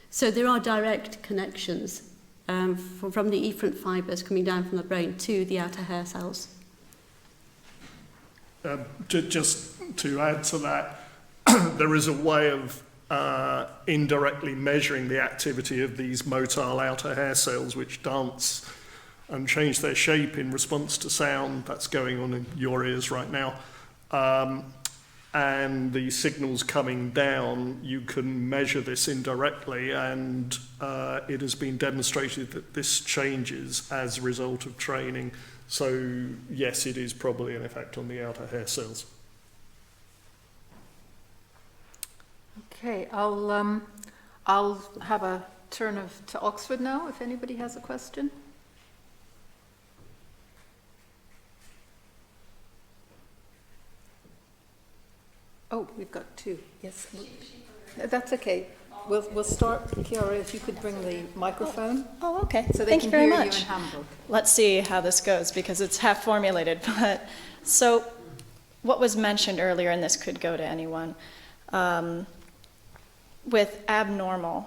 So there are direct connections from the efferent fibers coming down from the brain to the outer hair cells. Just to add to that, there is a way of indirectly measuring the activity of these motile outer hair cells which dance and change their shape in response to sound. That's going on in your ears right now. And the signals coming down, you can measure this indirectly, and it has been demonstrated that this changes as a result of training. So yes, it is probably an effect on the outer hair cells. Okay, I'll have a turn to Oxford now, if anybody has a question. Oh, we've got two. Yes, that's okay. We'll start, Chiara, if you could bring the microphone. Oh, okay. So they Thank can you very hear much. you in Hamburg. Let's see how this goes because it's half formulated. But so, what was mentioned earlier, and this could go to anyone, with abnormality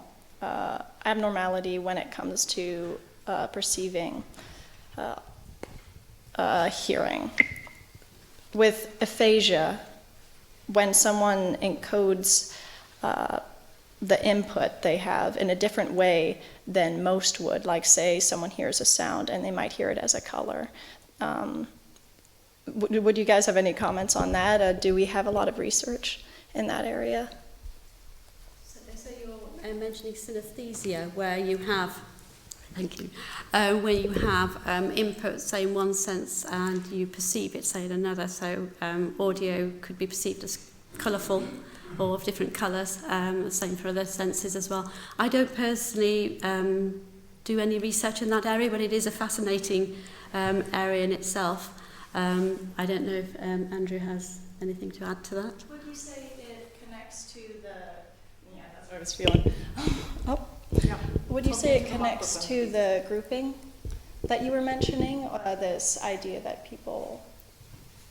when it comes to perceiving hearing, with aphasia. When someone encodes the input they have in a different way than most would, like say someone hears a sound and they might hear it as a color. Would you guys have any comments on that? Do we have a lot of research in that area? So you're mentioning synesthesia, where you have, thank you, where you have input, say, in one sense, and you perceive it, say, in another. So audio could be perceived as colourful or of different colours, same for other senses as well. I don't personally do any research in that area, but it is a fascinating area in itself. I don't know if Andrew has anything to add to that. Would you say it connects to the, yeah, that's what I was feeling. Oh. Yeah. Would you say it connects to the grouping that you were mentioning, or this idea that people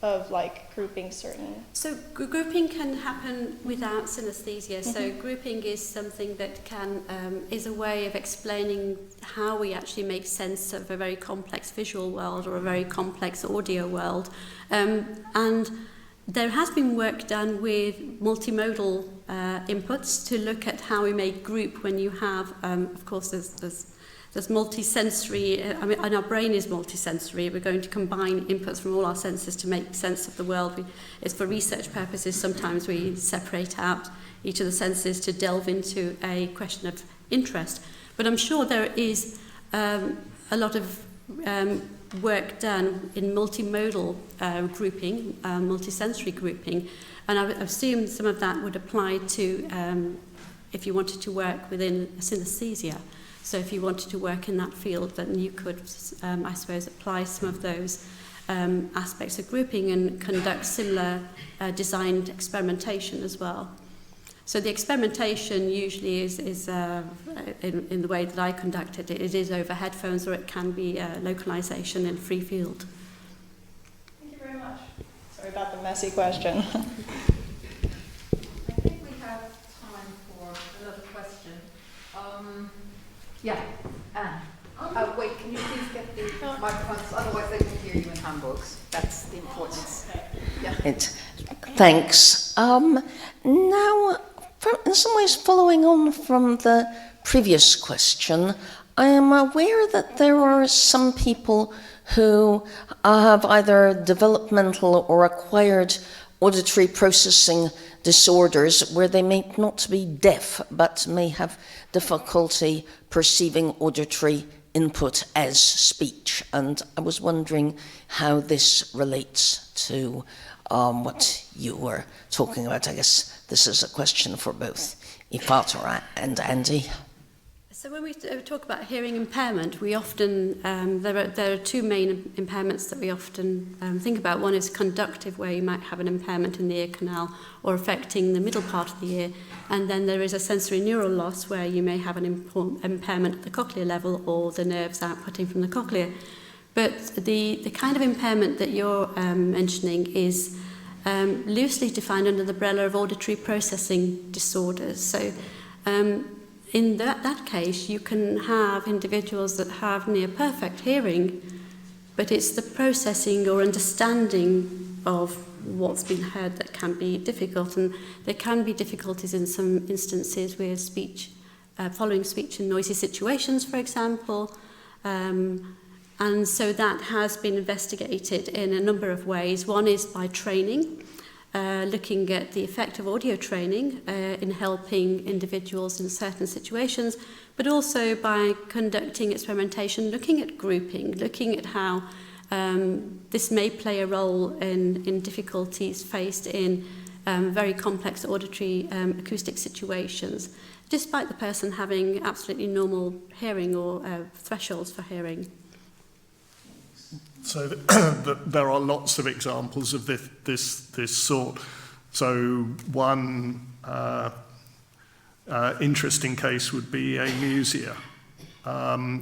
of like grouping certain? So grouping can happen without synesthesia. Mm-hmm. So grouping is something that can is a way of explaining how we actually make sense of a very complex visual world or a very complex audio world, and There has been work done with multimodal inputs to look at how we may group when you have, of course, there's multi-sensory, and our brain is multi-sensory. We're going to combine inputs from all our senses to make sense of the world. It's for research purposes. Sometimes we separate out each of the senses to delve into a question of interest. But I'm sure there is a lot of work done in multimodal grouping, multisensory grouping, and I assume some of that would apply to if you wanted to work within synesthesia. So if you wanted to work in that field, then you could, I suppose, apply some of those aspects of grouping and conduct similar designed experimentation as well. So the experimentation usually is in the way that I conduct it, it is over headphones, or it can be localization in free field. Thank you very much. Sorry about the messy question. I think we have time for another question. Yeah, Anne. Wait, can you please get the microphones? Otherwise they can hear you in Hamburg's. That's the importance. Yeah. Thanks. Now, in some ways, following on from the previous question, I am aware that there are some people who have either developmental or acquired auditory processing disorders where they may not be deaf but may have difficulty perceiving auditory input as speech. And I was wondering how this relates to what you were talking about. I guess this is a question for both Ifat and Andy. So when we talk about hearing impairment, we often, there are two main impairments that we often think about. One is conductive, where you might have an impairment in the ear canal or affecting the middle part of the ear. And then there is a sensory neural loss, where you may have an impairment at the cochlear level or the nerves outputting from the cochlea. But the kind of impairment that you're mentioning is loosely defined under the umbrella of auditory processing disorders. So in that case, you can have individuals that have near perfect hearing, but it's the processing or understanding of what's been heard that can be difficult. And there can be difficulties in some instances with speech, following speech in noisy situations, for example. And so that has been investigated in a number of ways. One is by training, looking at the effect of audio training in helping individuals in certain situations, but also by conducting experimentation, looking at grouping, looking at how this may play a role in difficulties faced in very complex auditory acoustic situations, despite the person having absolutely normal hearing or thresholds for hearing. So there are lots of examples of this sort. So one interesting case would be amusia,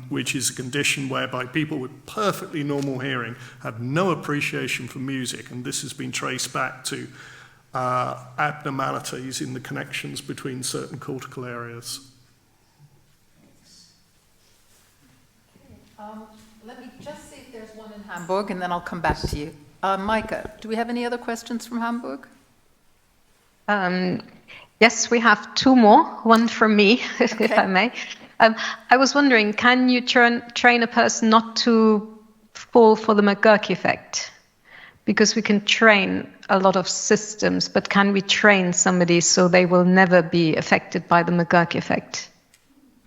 which is a condition whereby people with perfectly normal hearing have no appreciation for music, and this has been traced back to abnormalities in the connections between certain cortical areas. Let me just see if there's one in Hamburg, and then I'll come back to you. Micah, do we have any other questions from Hamburg? Yes, we have two more, one from me, Okay. if I may. I was wondering, can you train a person not to fall for the McGurk effect? Because we can train a lot of systems, but can we train somebody so they will never be affected by the McGurk effect?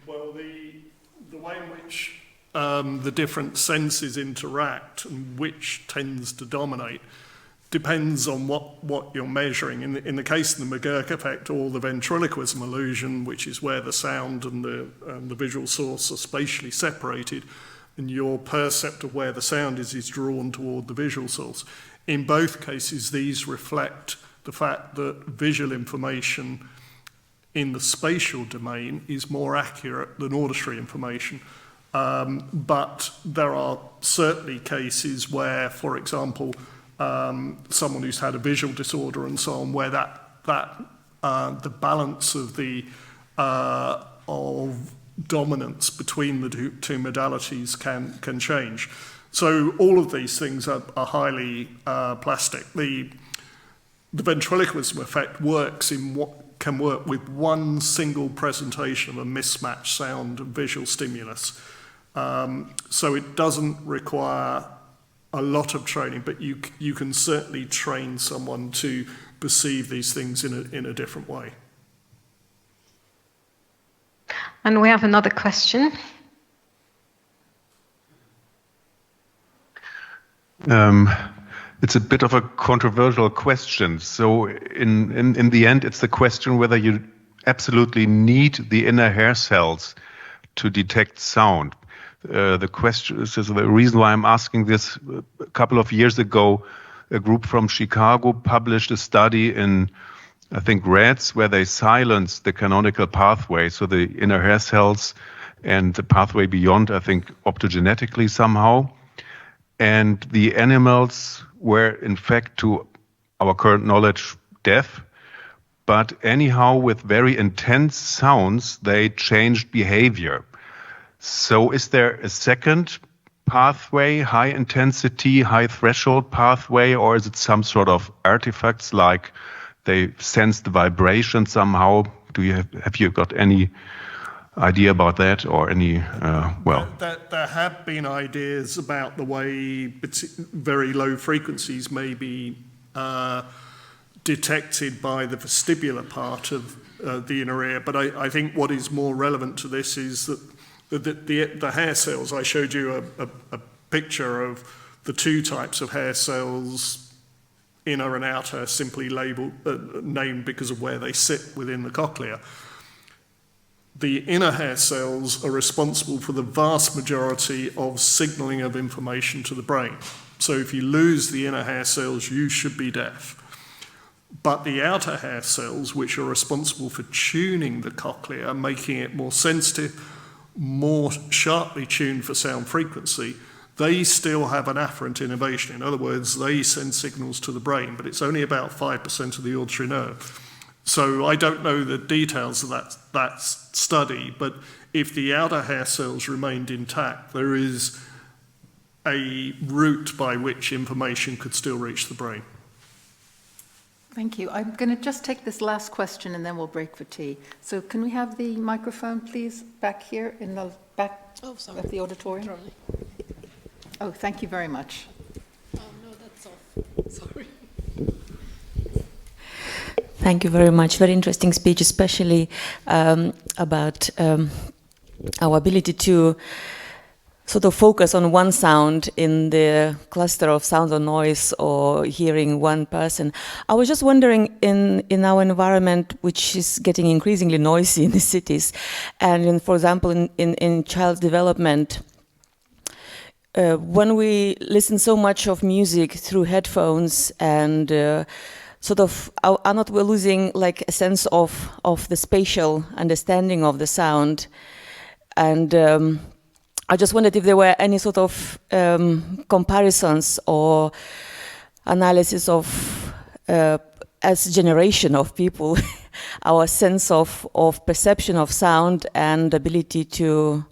Well, the way in which the different senses interact and which tends to dominate depends on what you're measuring. In the case of the McGurk effect, or the ventriloquism illusion, which is where the sound and the visual source are spatially separated, and your percept of where the sound is drawn toward the visual source. In both cases, these reflect the fact that visual information in the spatial domain is more accurate than auditory information. But there are certainly cases where, for example, someone who's had a visual disorder and so on, where the balance of the of dominance between the two modalities can change. So all of these things are highly plastic. the ventriloquism effect works in what can work with one single presentation of a mismatched sound and visual stimulus. So it doesn't require a lot of training, but you can certainly train someone to perceive these things in a different way. And we have another question. It's a bit of a controversial question. So in the end, it's the question whether you absolutely need the inner hair cells to detect sound. The question is the reason why I'm asking this. A couple of years ago, a group from Chicago published a study in, I think, rats, where they silenced the canonical pathway, so the inner hair cells and the pathway beyond, I think, optogenetically somehow. And the animals were, in fact, to our current knowledge, deaf. But anyhow, with very intense sounds, they changed behavior. So is there a second pathway, high intensity, high threshold pathway, or is it some sort of artifacts like they sense the vibration somehow? Have you got any idea about that, or any, There have been ideas about the way very low frequencies may be detected by the vestibular part of the inner ear, but I think what is more relevant to this is that the hair cells, I showed you a picture of the two types of hair cells, inner and outer, simply named because of where they sit within the cochlea. The inner hair cells are responsible for the vast majority of signaling of information to the brain. So if you lose the inner hair cells, you should be deaf. But the outer hair cells, which are responsible for tuning the cochlea, making it more sensitive, more sharply tuned for sound frequency, they still have an afferent innervation. In other words, they send signals to the brain, but it's only about 5% of the auditory nerve. So I don't know the details of that study, but if the outer hair cells remained intact, there is a route by which information could still reach the brain. Thank you. I'm going to just take this last question and then we'll break for tea. So can we have the microphone, please, back here in the back of the auditorium? Oh, thank you very much. Oh, no, that's off. Sorry. Thank you very much. Very interesting speech, especially about our ability to sort of focus on one sound in the cluster of sounds or noise, or hearing one person. I was just wondering, in our environment, which is getting increasingly noisy in the cities, and for example, in child development, when we listen so much of music through headphones and sort of are not losing like a sense of the spatial understanding of the sound, and I just wondered if there were any sort of comparisons or analysis of, as a generation of people, our sense of perception of sound and ability to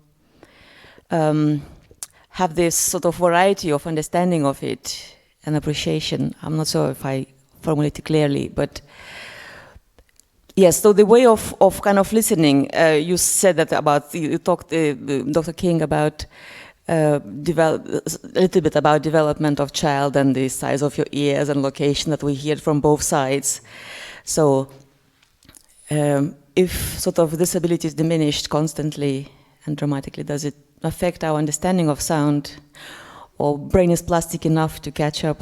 have this sort of variety of understanding of it and appreciation. I'm not sure if I formulate it clearly, but yes, so the way of kind of listening, you said that about, you talked, Dr. King, about a little bit about development of child and the size of your ears and location that we hear from both sides. So if sort of this ability is diminished constantly and dramatically, does it affect our understanding of sound, or brain is plastic enough to catch up?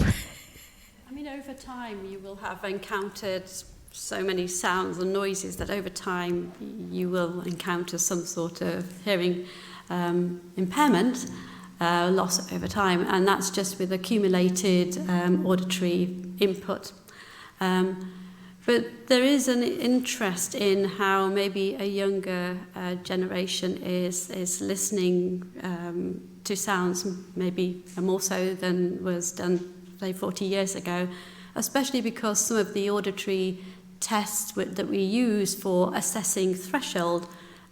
I mean, over time you will have encountered so many sounds and noises that over time you will encounter some sort of hearing impairment, loss over time, and that's just with accumulated auditory input. But there is an interest in how maybe a younger generation is listening to sounds, maybe more so than was done, say, 40 years ago, especially because some of the auditory tests that we use for assessing threshold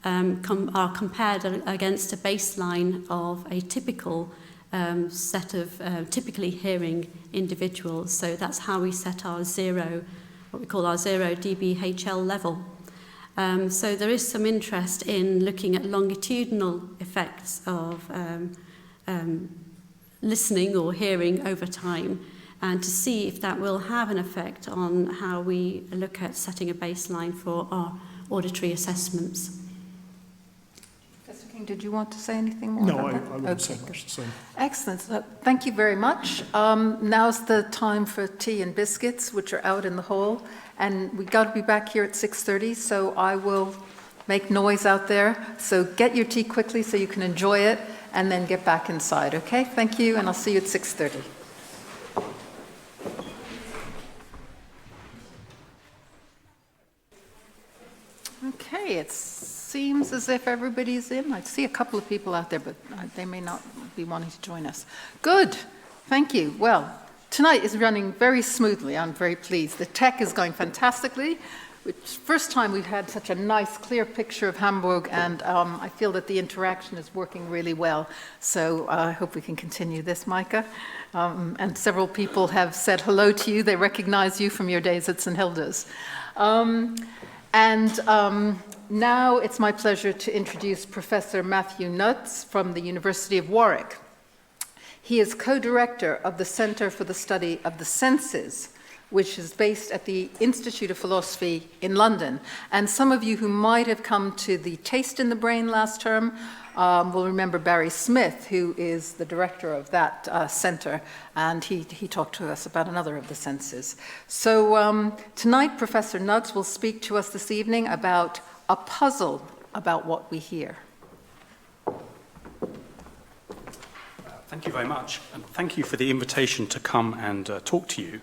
are compared against a baseline of a typical set of typically hearing individuals. So that's how we set our what we call our 0 dBHL level. So there is some interest in looking at longitudinal effects of listening or hearing over time, and to see if that will have an effect on how we look at setting a baseline for our auditory assessments. Professor King, did you want to say anything more? No, about I that? wouldn't say much to say. Excellent. So thank you very much. Now's the time for tea and biscuits, which are out in the hall. And we got to be back here at 6:30, so I will make noise out there. So get your tea quickly so you can enjoy it, and then get back inside, okay? Thank you, and I'll see you at 6:30. Okay, it seems as if everybody's in. I see a couple of people out there, but they may not be wanting to join us. Good, thank you. Well, tonight is running very smoothly. I'm very pleased. The tech is going fantastically. First time we've had such a nice, clear picture of Hamburg, and I feel that the interaction is working really well. So I hope we can continue this, Micah. And several people have said hello to you. They recognize you from your days at St. Hilda's. Now it's my pleasure to introduce Professor Matthew Nutz from the University of Warwick. He is co-director of the Center for the Study of the Senses, which is based at the Institute of Philosophy in London. And some of you who might have come to the Taste in the Brain last term will remember Barry Smith, who is the director of that center, and he talked to us about another of the senses. So tonight, Professor Nutz will speak to us this evening about a puzzle about what we hear. Thank you very much, and thank you for the invitation to come and talk to you.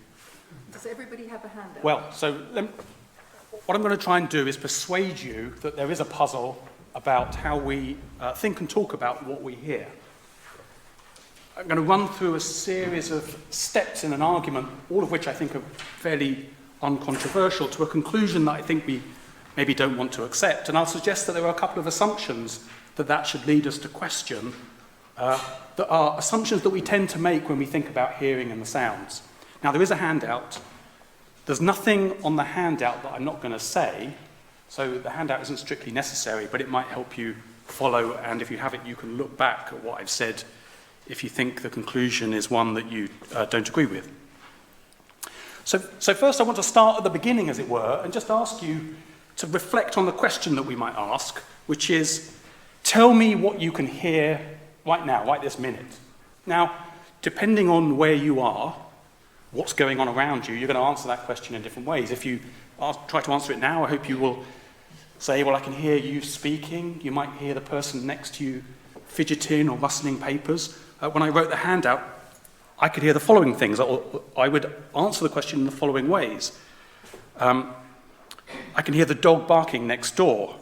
Does everybody have a handout? Well, so what I'm going to try and do is persuade you that there is a puzzle about how we think and talk about what we hear. I'm going to run through a series of steps in an argument, all of which I think are fairly uncontroversial, to a conclusion that I think we maybe don't want to accept. And I'll suggest that there are a couple of assumptions that should lead us to question, that are assumptions that we tend to make when we think about hearing and the sounds. Now, there is a handout. There's nothing on the handout that I'm not going to say, so the handout isn't strictly necessary, but it might help you follow, and if you have it, you can look back at what I've said if you think the conclusion is one that you don't agree with. So first I want to start at the beginning, as it were, and just ask you to reflect on the question that we might ask, which is, tell me what you can hear right now, right this minute. Now, depending on where you are, what's going on around you, you're going to answer that question in different ways. If you try to answer it now, I hope you will say, well, I can hear you speaking. You might hear the person next to you fidgeting or rustling papers. When I wrote the handout, I could hear the following things. I would answer the question in the following ways. I can hear the dog barking next door,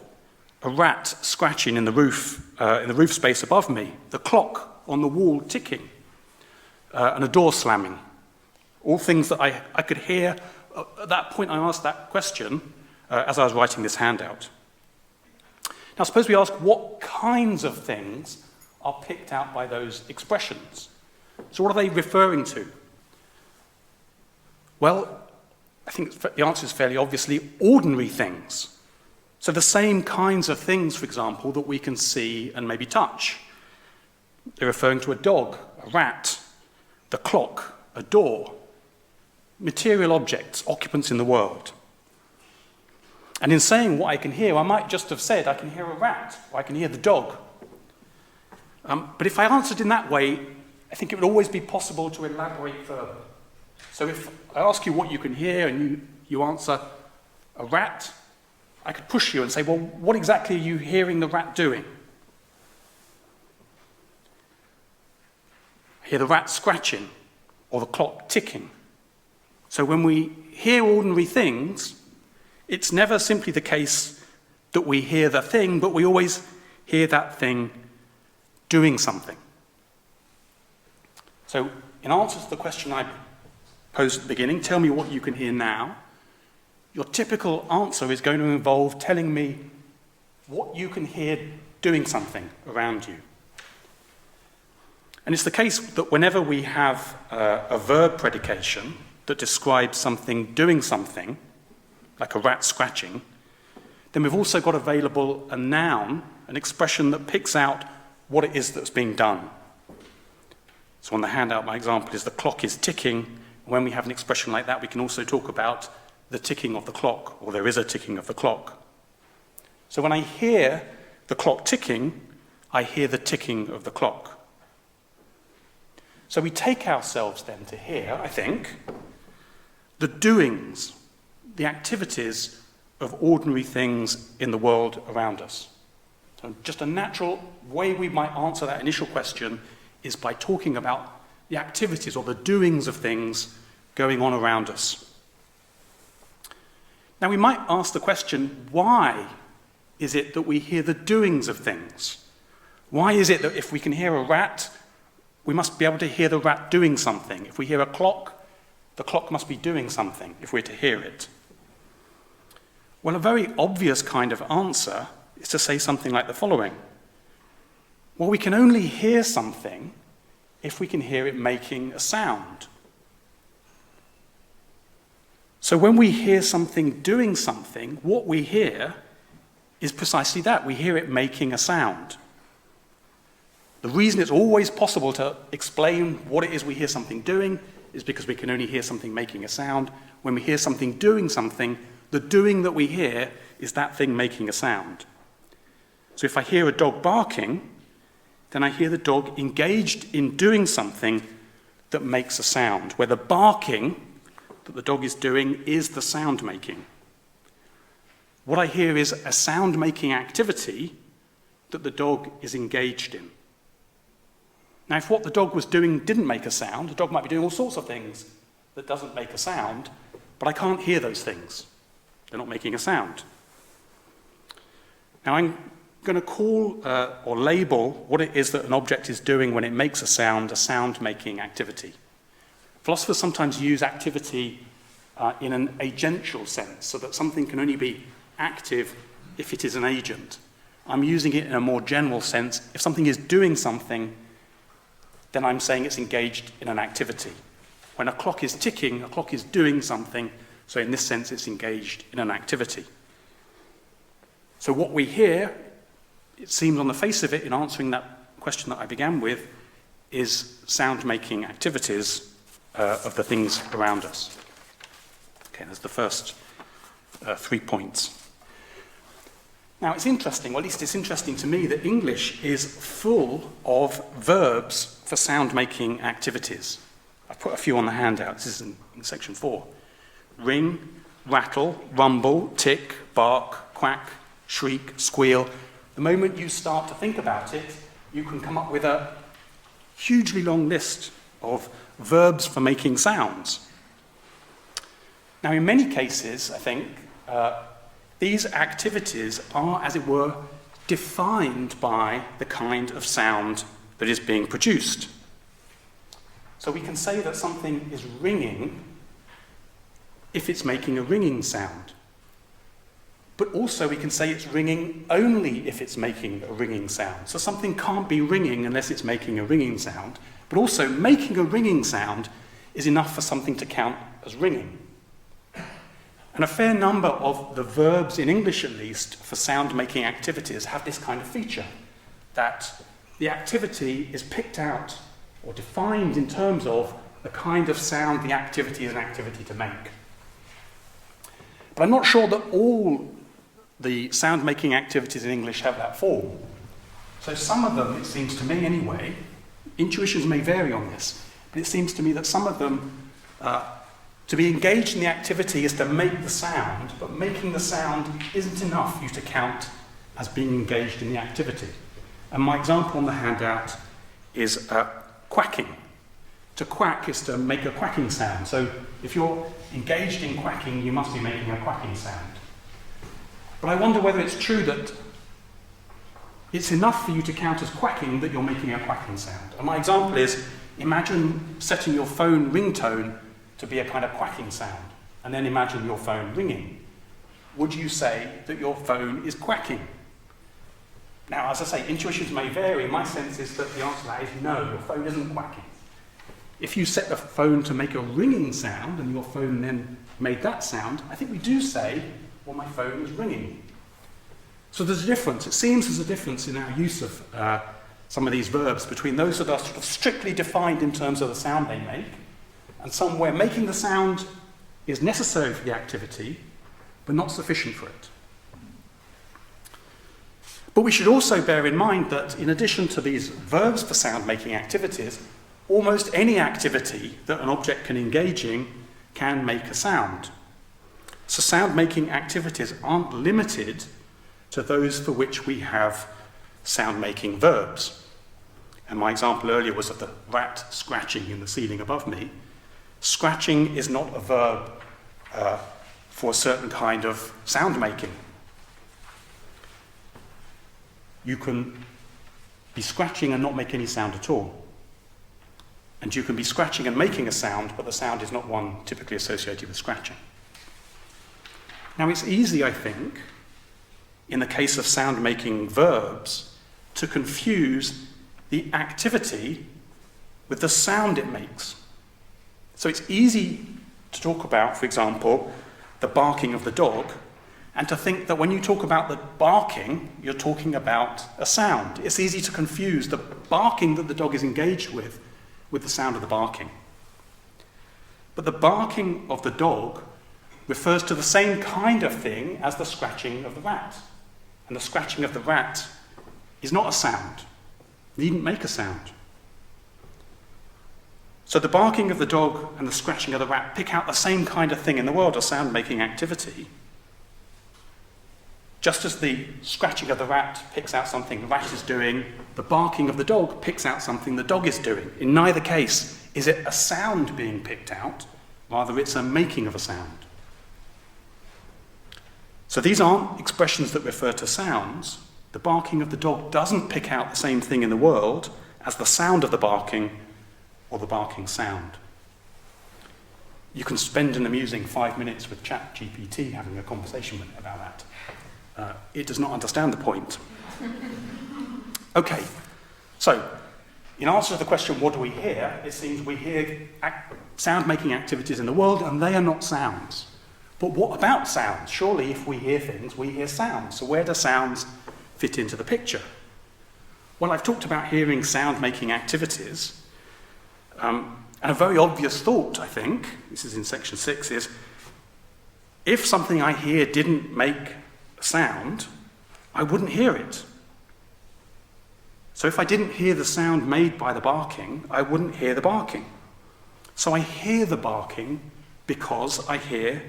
a rat scratching in the roof space above me, the clock on the wall ticking, and a door slamming. All things that I could hear. At that point, I asked that question as I was writing this handout. Now, suppose we ask what kinds of things are picked out by those expressions. So what are they referring to? Well, I think the answer is fairly obviously ordinary things. So the same kinds of things, for example, that we can see and maybe touch. They're referring to a dog, a rat, the clock, a door, material objects, occupants in the world. And in saying what I can hear, I might just have said I can hear a rat, or I can hear the dog. But if I answered in that way, I think it would always be possible to elaborate further. So if I ask you what you can hear and you answer a rat, I could push you and say, well, what exactly are you hearing the rat doing? I hear the rat scratching or the clock ticking. So when we hear ordinary things, it's never simply the case that we hear the thing, but we always hear that thing doing something. So in answer to the question I posed at the beginning, tell me what you can hear now, your typical answer is going to involve telling me what you can hear doing something around you. And it's the case that whenever we have a verb predication that describes something doing something, like a rat scratching, then we've also got available a noun, an expression that picks out what it is that's being done. So on the handout, my example is the clock is ticking. When we have an expression like that, we can also talk about the ticking of the clock, or there is a ticking of the clock. So when I hear the clock ticking, I hear the ticking of the clock. So we take ourselves then to hear, I think, the doings, the activities of ordinary things in the world around us. So just a natural way we might answer that initial question is by talking about the activities or the doings of things going on around us. Now we might ask the question, why is it that we hear the doings of things? Why is it that if we can hear a rat, we must be able to hear the rat doing something? If we hear a clock, the clock must be doing something if we're to hear it. Well, a very obvious kind of answer is to say something like the following. Well, we can only hear something if we can hear it making a sound. So when we hear something doing something, what we hear is precisely that. We hear it making a sound. The reason it's always possible to explain what it is we hear something doing is because we can only hear something making a sound. When we hear something doing something, the doing that we hear is that thing making a sound. So if I hear a dog barking, then I hear the dog engaged in doing something that makes a sound, where the barking that the dog is doing is the sound making. What I hear is a sound making activity that the dog is engaged in. Now, if what the dog was doing didn't make a sound, the dog might be doing all sorts of things that doesn't make a sound, but I can't hear those things. They're not making a sound. Now, I'm going to call or label what it is that an object is doing when it makes a sound-making activity. Philosophers sometimes use activity in an agential sense, so that something can only be active if it is an agent. I'm using it in a more general sense. If something is doing something, then I'm saying it's engaged in an activity. When a clock is ticking, a clock is doing something, so in this sense it's engaged in an activity. So what we hear, it seems on the face of it, in answering that question that I began with, is sound-making activities of the things around us. Okay, there's the first 3 points. Now, it's interesting, or at least it's interesting to me, that English is full of verbs for sound-making activities. I've put a few on the handout. This is in section 4. Ring, rattle, rumble, tick, bark, quack, shriek, squeal. The moment you start to think about it, you can come up with a hugely long list of verbs for making sounds. Now, in many cases, I think, these activities are, as it were, defined by the kind of sound that is being produced. So we can say that something is ringing if it's making a ringing sound. But also we can say it's ringing only if it's making a ringing sound. So something can't be ringing unless it's making a ringing sound. But also making a ringing sound is enough for something to count as ringing. And a fair number of the verbs, in English at least, for sound-making activities have this kind of feature, that the activity is picked out or defined in terms of the kind of sound the activity is an activity to make. But I'm not sure that all the sound-making activities in English have that form. So some of them, it seems to me anyway, intuitions may vary on this, but it seems to me that some of them, to be engaged in the activity is to make the sound, but making the sound isn't enough for you to count as being engaged in the activity. And my example on the handout is quacking. To quack is to make a quacking sound. So if you're engaged in quacking, you must be making a quacking sound. But I wonder whether it's true that it's enough for you to count as quacking that you're making a quacking sound. And my example is, imagine setting your phone ringtone to be a kind of quacking sound, and then imagine your phone ringing. Would you say that your phone is quacking? Now, as I say, intuitions may vary. My sense is that the answer to that is no, your phone isn't quacking. If you set the phone to make a ringing sound and your phone then made that sound, I think we do say, well, my phone is ringing. So there's a difference. It seems there's a difference in our use of some of these verbs between those that are sort of strictly defined in terms of the sound they make, and some where making the sound is necessary for the activity, but not sufficient for it. But we should also bear in mind that in addition to these verbs for sound-making activities, almost any activity that an object can engage in can make a sound. So sound-making activities aren't limited to those for which we have sound-making verbs. And my example earlier was of the rat scratching in the ceiling above me. Scratching is not a verb for a certain kind of sound-making. You can be scratching and not make any sound at all. And you can be scratching and making a sound, but the sound is not one typically associated with scratching. Now, it's easy, I think, in the case of sound-making verbs, to confuse the activity with the sound it makes. So it's easy to talk about, for example, the barking of the dog, and to think that when you talk about the barking, you're talking about a sound. It's easy to confuse the barking that the dog is engaged with the sound of the barking. But the barking of the dog refers to the same kind of thing as the scratching of the rat. And the scratching of the rat is not a sound. It needn't make a sound. So the barking of the dog and the scratching of the rat pick out the same kind of thing in the world of sound-making activity. Just as the scratching of the rat picks out something the rat is doing, the barking of the dog picks out something the dog is doing. In neither case is it a sound being picked out, rather it's a making of a sound. So these aren't expressions that refer to sounds. The barking of the dog doesn't pick out the same thing in the world as the sound of the barking or the barking sound. You can spend an amusing 5 minutes with ChatGPT having a conversation with it about that. It does not understand the point. Okay, so in answer to the question, what do we hear? It seems we hear sound-making activities in the world, and they are not sounds. But what about sounds? Surely if we hear things, we hear sounds. So where do sounds fit into the picture? Well, I've talked about hearing sound-making activities, and a very obvious thought, I think, this is in section 6, is if something I hear didn't make sound, I wouldn't hear it. So if I didn't hear the sound made by the barking, I wouldn't hear the barking. So I hear the barking because I hear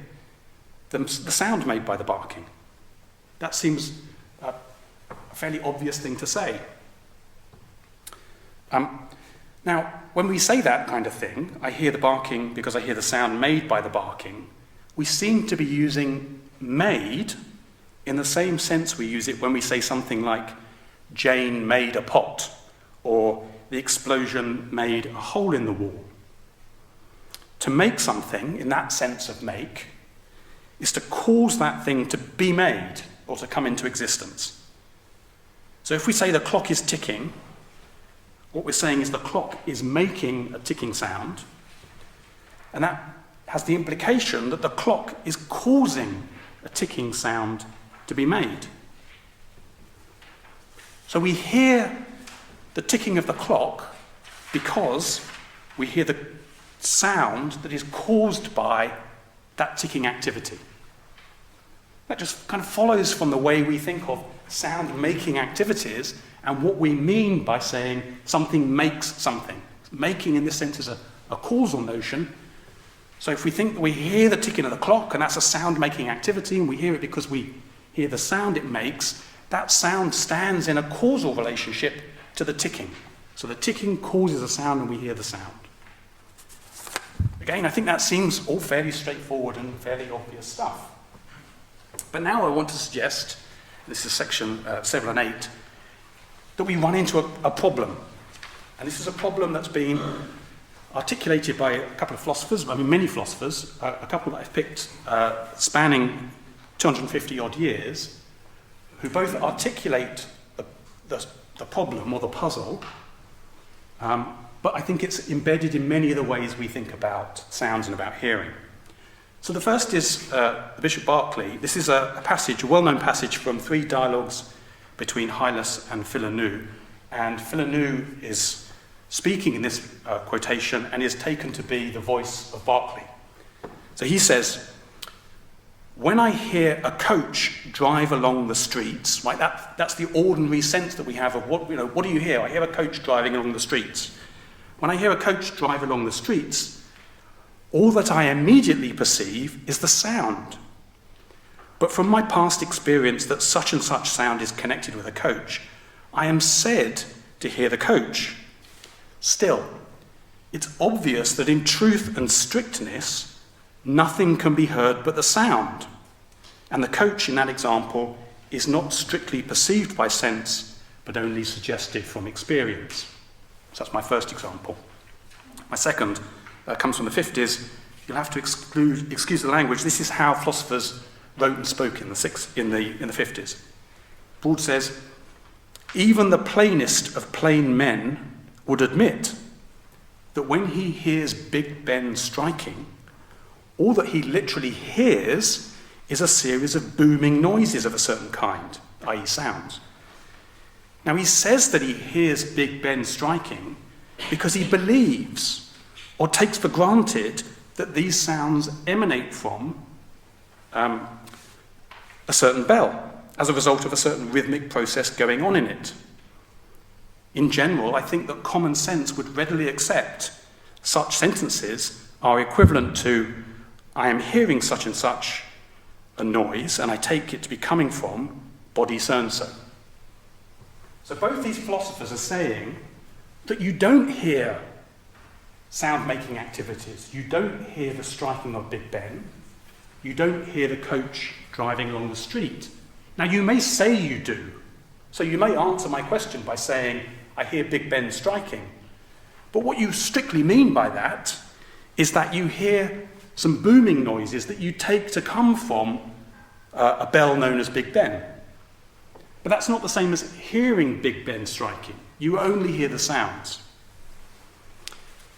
the sound made by the barking. That seems a fairly obvious thing to say. Now, when we say that kind of thing, I hear the barking because I hear the sound made by the barking, we seem to be using made in the same sense we use it when we say something like, Jane made a pot, or the explosion made a hole in the wall. To make something, in that sense of make, is to cause that thing to be made, or to come into existence. So if we say the clock is ticking, what we're saying is the clock is making a ticking sound, and that has the implication that the clock is causing a ticking sound to be made. So we hear the ticking of the clock because we hear the sound that is caused by that ticking activity. That just kind of follows from the way we think of sound-making activities and what we mean by saying something makes something. Making in this sense is a causal notion. So if we think that we hear the ticking of the clock and that's a sound-making activity and we hear it because we hear the sound it makes, that sound stands in a causal relationship to the ticking. So the ticking causes a sound and we hear the sound. Again, I think that seems all fairly straightforward and fairly obvious stuff. But now I want to suggest, this is section 7 and 8, that we run into a problem. And this is a problem that's been articulated by a couple of philosophers, I mean many philosophers, a couple that I've picked spanning 250 odd years, who both articulate the problem or the puzzle, but I think it's embedded in many of the ways we think about sounds and about hearing. So the first is Bishop Berkeley. This is a passage, a well-known passage from 3 dialogues between Hylas and Philonu. And Philonu is speaking in this quotation and is taken to be the voice of Berkeley. So he says, when I hear a coach drive along the streets, right, that's the ordinary sense that we have of what do you hear? I hear a coach driving along the streets. When I hear a coach drive along the streets, all that I immediately perceive is the sound. But from my past experience that such and such sound is connected with a coach, I am said to hear the coach. Still, it's obvious that in truth and strictness, nothing can be heard but the sound. And the coach in that example is not strictly perceived by sense, but only suggested from experience. So that's my first example. My second comes from the 50s. You'll have to excuse the language. This is how philosophers wrote and spoke in the 50s. Broad says, even the plainest of plain men would admit that when he hears Big Ben striking, all that he literally hears is a series of booming noises of a certain kind, i.e. sounds. Now he says that he hears Big Ben striking because he believes or takes for granted that these sounds emanate from a certain bell as a result of a certain rhythmic process going on in it. In general, I think that common sense would readily accept such sentences are equivalent to, I am hearing such and such a noise, and I take it to be coming from body so-and-so. So both these philosophers are saying that you don't hear sound-making activities. You don't hear the striking of Big Ben. You don't hear the coach driving along the street. Now, you may say you do. So you may answer my question by saying, I hear Big Ben striking. But what you strictly mean by that is that you hear some booming noises that you take to come from a bell known as Big Ben. But that's not the same as hearing Big Ben striking. You only hear the sounds.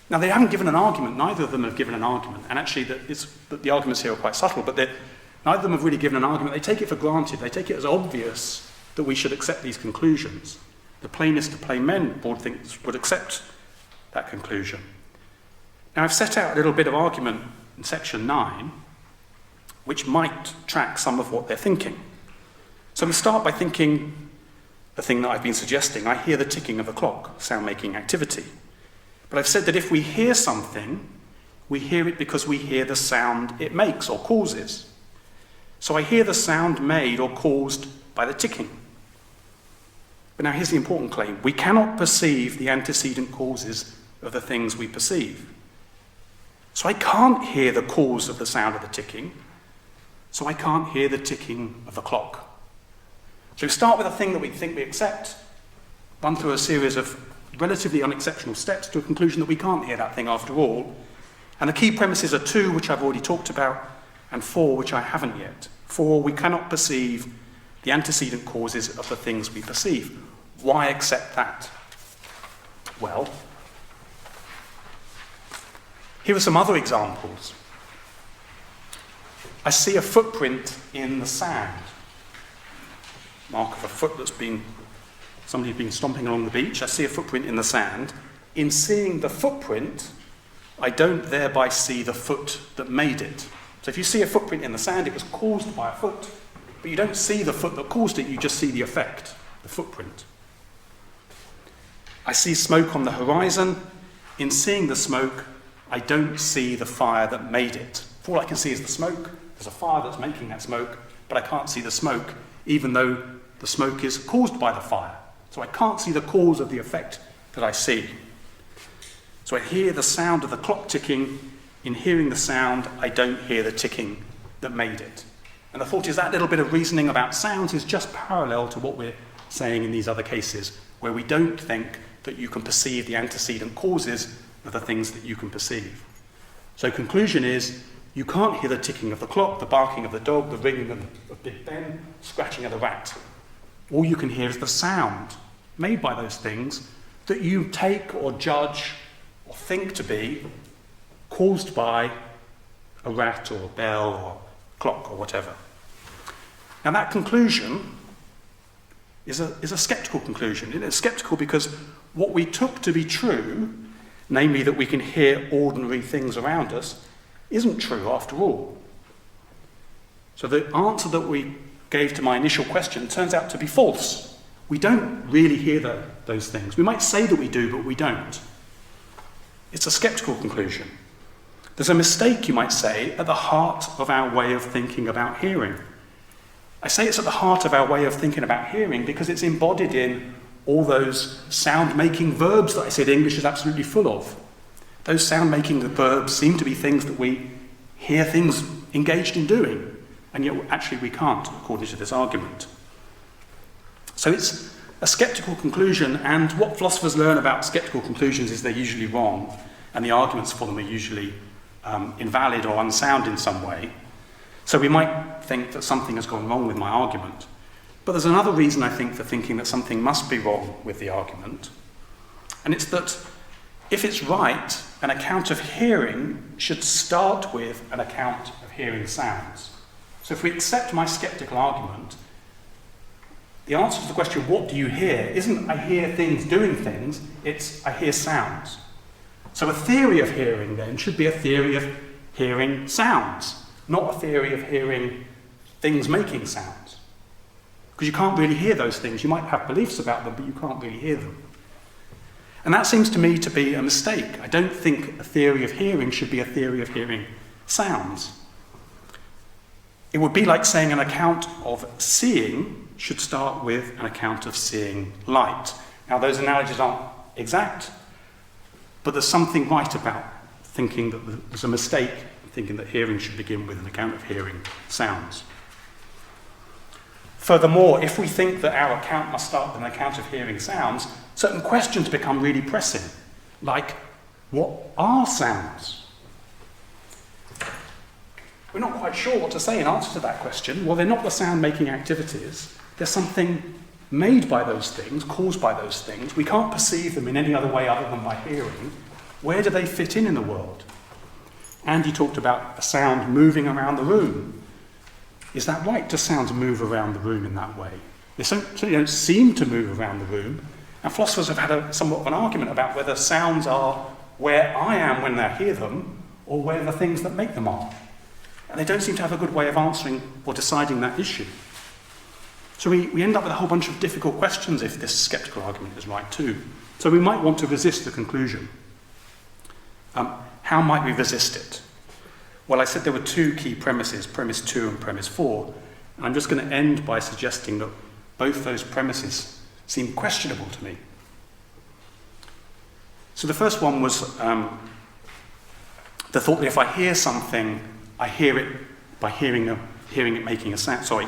Now, they haven't given an argument. Neither of them have given an argument. And actually, the arguments here are quite subtle, but neither of them have really given an argument. They take it for granted. They take it as obvious that we should accept these conclusions. The plainest of plain men, Board thinks, would accept that conclusion. Now, I've set out a little bit of argument in section 9, which might track some of what they're thinking. So we start by thinking the thing that I've been suggesting. I hear the ticking of a clock, sound-making activity. But I've said that if we hear something, we hear it because we hear the sound it makes or causes. So I hear the sound made or caused by the ticking. But now here's the important claim. We cannot perceive the antecedent causes of the things we perceive. So I can't hear the cause of the sound of the ticking, so I can't hear the ticking of the clock. So we start with a thing that we think we accept, run through a series of relatively unexceptional steps to a conclusion that we can't hear that thing after all. And the key premises are 2, which I've already talked about, and 4, which I haven't yet. 4, we cannot perceive the antecedent causes of the things we perceive. Why accept that? Well, here are some other examples. I see a footprint in the sand. Mark of a foot somebody's been stomping along the beach. I see a footprint in the sand. In seeing the footprint, I don't thereby see the foot that made it. So if you see a footprint in the sand, it was caused by a foot, but you don't see the foot that caused it, you just see the effect, the footprint. I see smoke on the horizon. In seeing the smoke, I don't see the fire that made it. All I can see is the smoke. There's a fire that's making that smoke, but I can't see the smoke, even though the smoke is caused by the fire. So I can't see the cause of the effect that I see. So I hear the sound of the clock ticking. In hearing the sound, I don't hear the ticking that made it. And the thought is that little bit of reasoning about sounds is just parallel to what we're saying in these other cases, where we don't think that you can perceive the antecedent causes of the things that you can perceive. So conclusion is, you can't hear the ticking of the clock, the barking of the dog, the ringing of Big Ben, scratching of the rat. All you can hear is the sound made by those things that you take or judge or think to be caused by a rat or a bell or a clock or whatever. Now that conclusion is a skeptical conclusion. It's skeptical because what we took to be true, namely that we can hear ordinary things around us, isn't true after all. So the answer that we gave to my initial question turns out to be false. We don't really hear those things. We might say that we do, but we don't. It's a skeptical conclusion. There's a mistake, you might say, at the heart of our way of thinking about hearing. I say it's at the heart of our way of thinking about hearing because it's embodied in all those sound-making verbs that I said English is absolutely full of. Those sound-making verbs seem to be things that we hear things engaged in doing, and yet actually we can't, according to this argument. So it's a skeptical conclusion, and what philosophers learn about skeptical conclusions is they're usually wrong, and the arguments for them are usually invalid or unsound in some way. So we might think that something has gone wrong with my argument. But there's another reason, I think, for thinking that something must be wrong with the argument. And it's that if it's right, an account of hearing should start with an account of hearing sounds. So if we accept my skeptical argument, the answer to the question, what do you hear, isn't I hear things doing things, it's I hear sounds. So a theory of hearing, then, should be a theory of hearing sounds, not a theory of hearing things making sounds. Because you can't really hear those things. You might have beliefs about them, but you can't really hear them. And that seems to me to be a mistake. I don't think a theory of hearing should be a theory of hearing sounds. It would be like saying an account of seeing should start with an account of seeing light. Now, those analogies aren't exact, but there's something right about thinking that there's a mistake in thinking that hearing should begin with an account of hearing sounds. Furthermore, if we think that our account must start with an account of hearing sounds, certain questions become really pressing, like, what are sounds? We're not quite sure what to say in answer to that question. Well, they're not the sound-making activities. There's something made by those things, caused by those things. We can't perceive them in any other way other than by hearing. Where do they fit in the world? Andy talked about a sound moving around the room. Is that right? Do sounds move around the room in that way? They certainly don't seem to move around the room. And philosophers have had somewhat of an argument about whether sounds are where I am when I hear them, or where the things that make them are. And they don't seem to have a good way of answering or deciding that issue. So we end up with a whole bunch of difficult questions if this skeptical argument is right too. So we might want to resist the conclusion. How might we resist it? Well, I said there were two key premises, premise 2 and premise 4. And I'm just going to end by suggesting that both those premises seem questionable to me. So the first one was the thought that if I hear something, I hear it by hearing it making a sound. Sorry,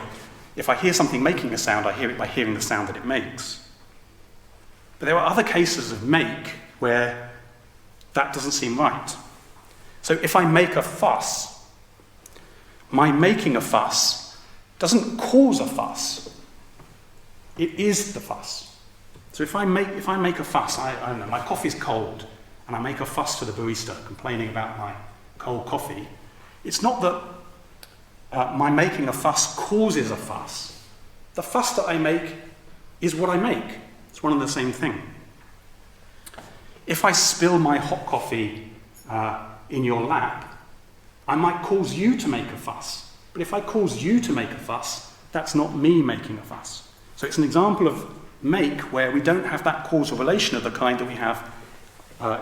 if I hear something making a sound, I hear it by hearing the sound that it makes. But there are other cases of make where that doesn't seem right. So if I make a fuss, my making a fuss doesn't cause a fuss. It is the fuss. So if I make a fuss, I don't know, my coffee's cold, and I make a fuss to the barista complaining about my cold coffee, it's not that my making a fuss causes a fuss. The fuss that I make is what I make. It's one and the same thing. If I spill my hot coffee in your lap, I might cause you to make a fuss. But if I cause you to make a fuss, that's not me making a fuss. So it's an example of make where we don't have that causal relation of the kind that we have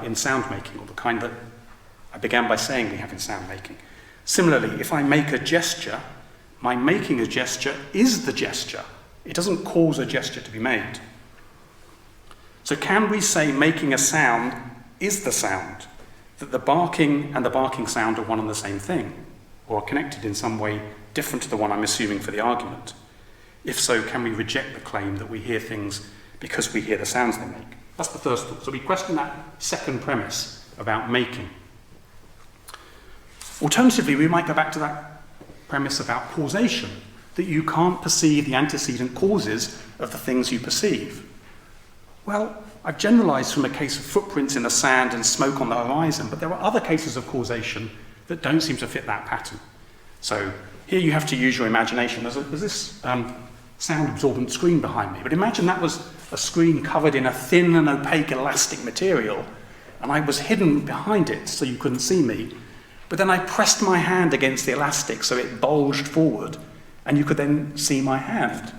in sound making, or the kind that I began by saying we have in sound making. Similarly, if I make a gesture, my making a gesture is the gesture. It doesn't cause a gesture to be made. So can we say making a sound is the sound? That the barking and the barking sound are one and the same thing, or are connected in some way different to the one I'm assuming for the argument? If so, can we reject the claim that we hear things because we hear the sounds they make? That's the first thought. So we question that second premise about making. Alternatively, we might go back to that premise about causation, that you can't perceive the antecedent causes of the things you perceive. Well, I've generalised from a case of footprints in the sand and smoke on the horizon, but there are other cases of causation that don't seem to fit that pattern. So here you have to use your imagination. There's this sound-absorbent screen behind me, but imagine that was a screen covered in a thin and opaque elastic material, and I was hidden behind it so you couldn't see me, but then I pressed my hand against the elastic so it bulged forward, and you could then see my hand.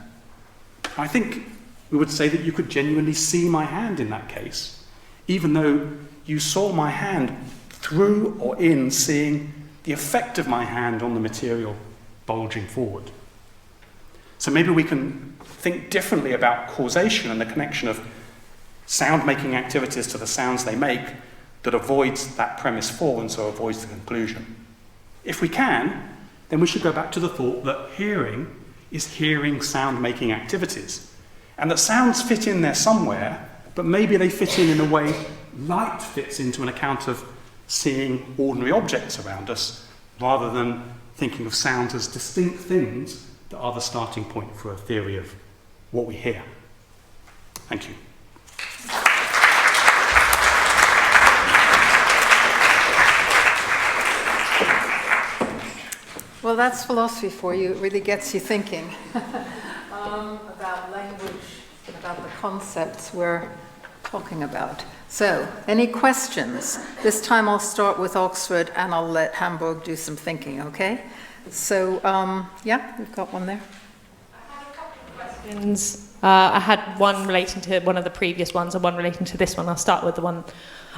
I think we would say that you could genuinely see my hand in that case, even though you saw my hand through or in seeing the effect of my hand on the material bulging forward. So maybe we can think differently about causation and the connection of sound-making activities to the sounds they make that avoids that premise 4 and so avoids the conclusion. If we can, then we should go back to the thought that hearing is hearing sound-making activities, and that sounds fit in there somewhere, but maybe they fit in a way light fits into an account of seeing ordinary objects around us, rather than thinking of sounds as distinct things that are the starting point for a theory of what we hear. Thank you. Well, that's philosophy for you. It really gets you thinking about language, about the concepts we're talking about. So, any questions? This time I'll start with Oxford and I'll let Hamburg do some thinking, okay? So, yeah, we've got one there. I had a couple of questions. I had one relating to one of the previous ones and one relating to this one. I'll start with the one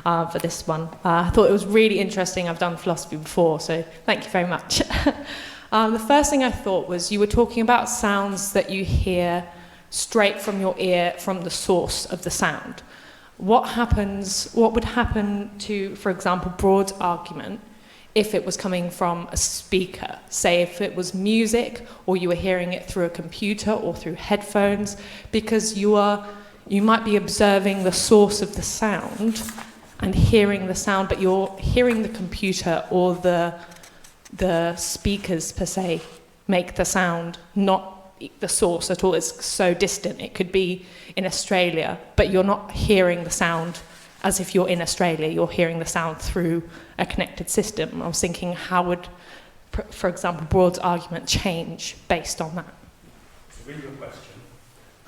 for this one. I thought it was really interesting. I've done philosophy before, so thank you very much. The first thing I thought was you were talking about sounds that you hear straight from your ear, from the source of the sound. What would happen to, for example, Broad's argument if it was coming from a speaker? Say if it was music, or you were hearing it through a computer or through headphones, because you might be observing the source of the sound and hearing the sound, but you're hearing the computer or the speakers per se make the sound, not the source at all. It's so distant. It could be in Australia, but you're not hearing the sound as if you're in Australia. You're hearing the sound through a connected system. I was thinking, how would, for example, Broad's argument change based on that? It's a really good question.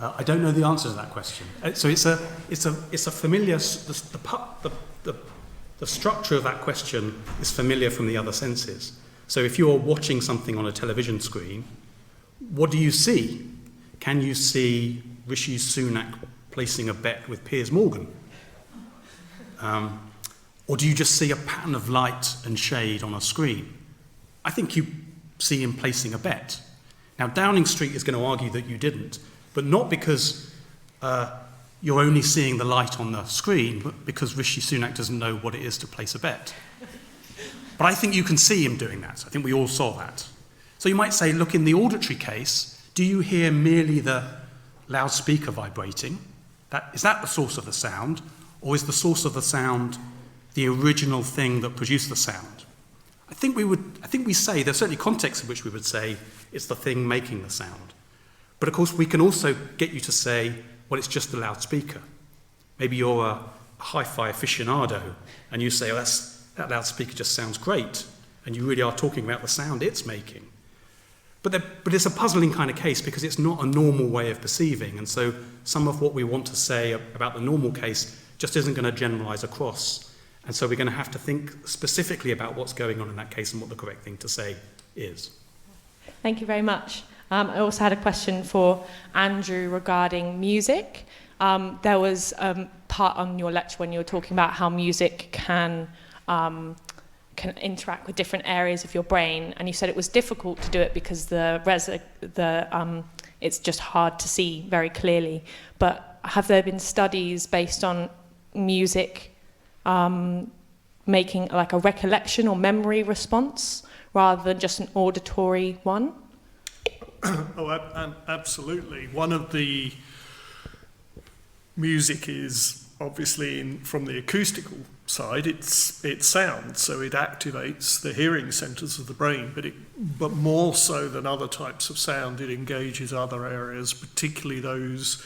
I don't know the answer to that question. So it's a familiar. The structure of that question is familiar from the other senses. So if you're watching something on a television screen, what do you see? Can you see Rishi Sunak placing a bet with Piers Morgan? Or do you just see a pattern of light and shade on a screen? I think you see him placing a bet. Now, Downing Street is going to argue that you didn't, but not because you're only seeing the light on the screen, but because Rishi Sunak doesn't know what it is to place a bet. But I think you can see him doing that. I think we all saw that. So you might say, look, in the auditory case, do you hear merely the loudspeaker vibrating? Is that the source of the sound? Or is the source of the sound the original thing that produced the sound? I think we say, there's certainly contexts in which we would say it's the thing making the sound. But of course, we can also get you to say, well, it's just the loudspeaker. Maybe you're a hi-fi aficionado, and you say, oh, that loudspeaker just sounds great, and you really are talking about the sound it's making. But it's a puzzling kind of case because it's not a normal way of perceiving, and so some of what we want to say about the normal case just isn't going to generalize across. And so we're going to have to think specifically about what's going on in that case and what the correct thing to say is. Thank you very much. I also had a question for Andrew regarding music. There was a part on your lecture when you were talking about how music can interact with different areas of your brain, and you said it was difficult to do it because it's just hard to see very clearly. But have there been studies based on music making like a recollection or memory response rather than just an auditory one? Oh, absolutely. One of the music is obviously from the acoustical side, it's sound, so it activates the hearing centres of the brain, but more so than other types of sound, it engages other areas, particularly those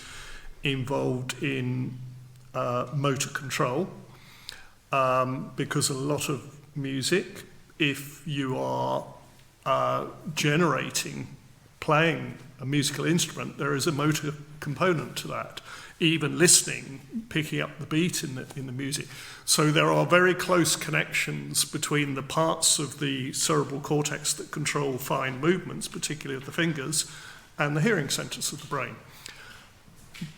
involved in motor control, because a lot of music, if you are playing a musical instrument, there is a motor component to that. Even listening, picking up the beat in the music. So there are very close connections between the parts of the cerebral cortex that control fine movements, particularly of the fingers, and the hearing centers of the brain.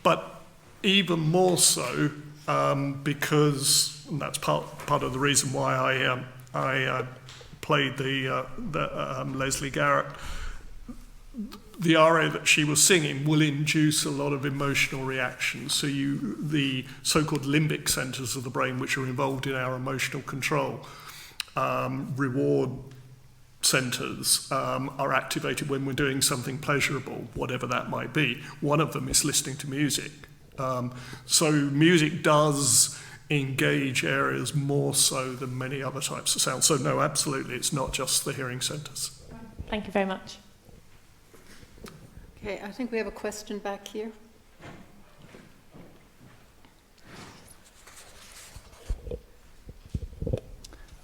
But even more so, because, and that's part of the reason why I played the Leslie Garrett, the aria that she was singing will induce a lot of emotional reactions. So the so-called limbic centers of the brain, which are involved in our emotional control, reward centers, are activated when we're doing something pleasurable, whatever that might be. One of them is listening to music. So music does engage areas more so than many other types of sound. So no, absolutely, it's not just the hearing centers. Thank you very much. Okay, I think we have a question back here.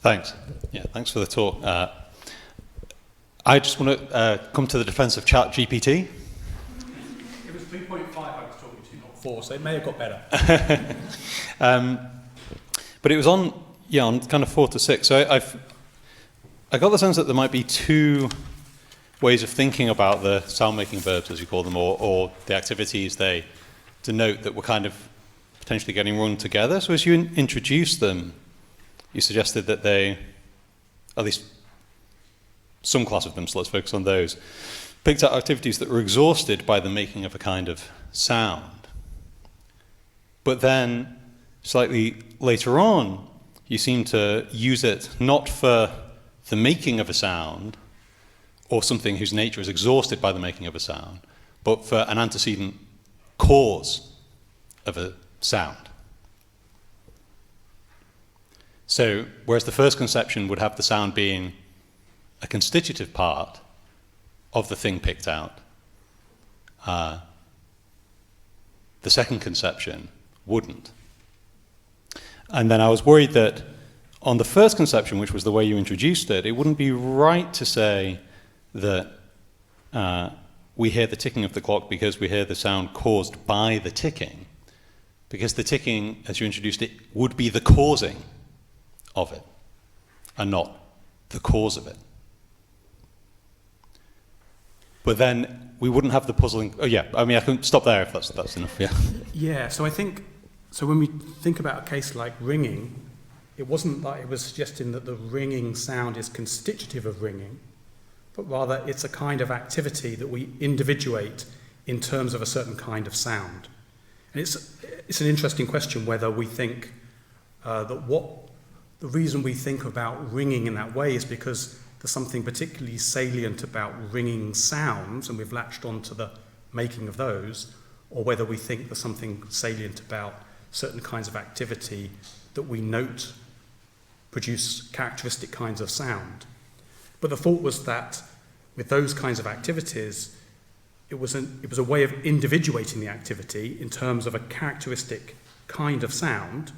Thanks. Yeah, thanks for the talk. I just want to come to the defense of ChatGPT. It was 3.5 I was talking to, not 4, so it may have got better. But it was on kind of 4 to 6. So I got the sense that there might be two ways of thinking about the sound-making verbs, as you call them, or the activities they denote that were kind of potentially getting run together. So as you introduced them, you suggested that they, at least some class of them, so let's focus on those, picked out activities that were exhausted by the making of a kind of sound. But then, slightly later on, you seem to use it not for the making of a sound, or something whose nature is exhausted by the making of a sound, but for an antecedent cause of a sound. So, whereas the first conception would have the sound being a constitutive part of the thing picked out, the second conception wouldn't. And then I was worried that on the first conception, which was the way you introduced it, it wouldn't be right to say that we hear the ticking of the clock because we hear the sound caused by the ticking, because the ticking, as you introduced it, would be the causing of it, and not the cause of it. But then we wouldn't have the puzzling... Oh yeah, I mean, I can stop there if that's enough, yeah. Yeah, so I think, so when we think about a case like ringing, it wasn't like it was suggesting that the ringing sound is constitutive of ringing, but rather it's a kind of activity that we individuate in terms of a certain kind of sound. And it's an interesting question whether we think the reason we think about ringing in that way is because there's something particularly salient about ringing sounds, and we've latched on to the making of those, or whether we think there's something salient about certain kinds of activity that we note produce characteristic kinds of sound. But the thought was that with those kinds of activities, it was a way of individuating the activity in terms of a characteristic kind of sound.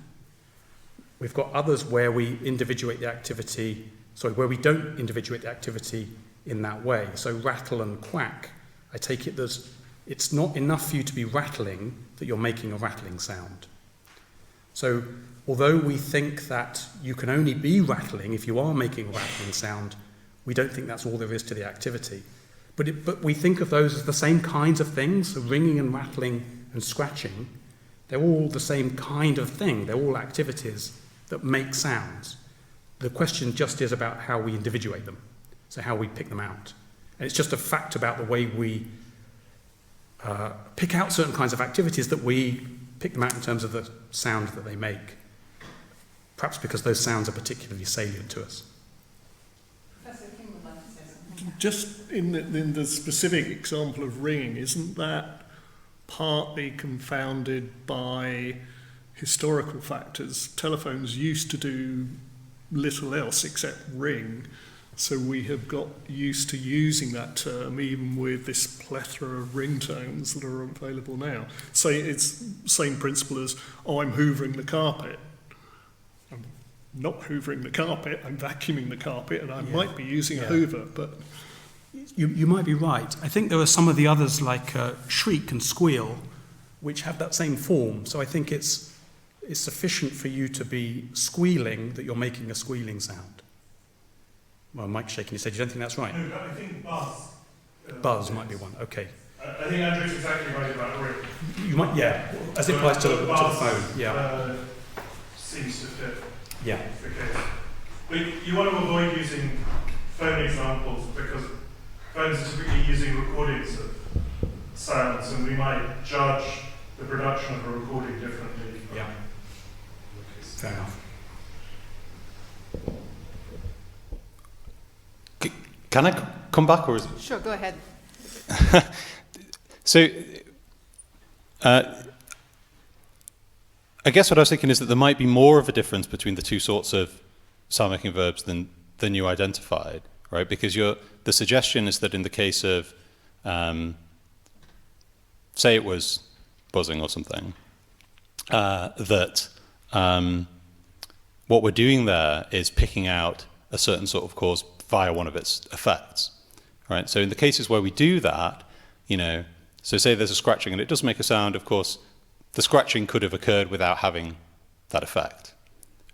We've got others where we individuate the activity, where we don't individuate the activity in that way. So rattle and quack, I take it that it's not enough for you to be rattling that you're making a rattling sound. So although we think that you can only be rattling if you are making a rattling sound, we don't think that's all there is to the activity. But we think of those as the same kinds of things, so ringing and rattling and scratching. They're all the same kind of thing. They're all activities that make sounds. The question just is about how we individuate them, so how we pick them out. And it's just a fact about the way we pick out certain kinds of activities that we pick them out in terms of the sound that they make. Perhaps because those sounds are particularly salient to us. Just in the specific example of ringing, isn't that partly confounded by historical factors? Telephones used to do little else except ring. So we have got used to using that term even with this plethora of ringtones that are available now. Say it's the same principle as, oh, I'm hoovering the carpet. I'm not hoovering the carpet, I'm vacuuming the carpet, and I might be using a hoover, but... You might be right. I think there are some of the others like shriek and squeal, which have that same form. So I think it's sufficient for you to be squealing that you're making a squealing sound. Well, Mike's shaking his head. You don't think that's right? No, I think buzz. Buzz might be one. Okay. I think Andrew's exactly right about ring. You might, yeah, as it applies to the phone. Yeah. Seems to fit. Yeah. The case. But you want to avoid using phone examples because phones are typically using recordings of sounds, and we might judge the production of a recording differently. Yeah. Fair enough. Can I come back, or is it? Sure, go ahead. So, I guess what I was thinking is that there might be more of a difference between the two sorts of sound-making verbs than you identified, right? Because the suggestion is that in the case of, say it was buzzing or something, that what we're doing there is picking out a certain sort of cause via one of its effects, right? So in the cases where we do that, so say there's a scratching and it does make a sound, of course, the scratching could have occurred without having that effect,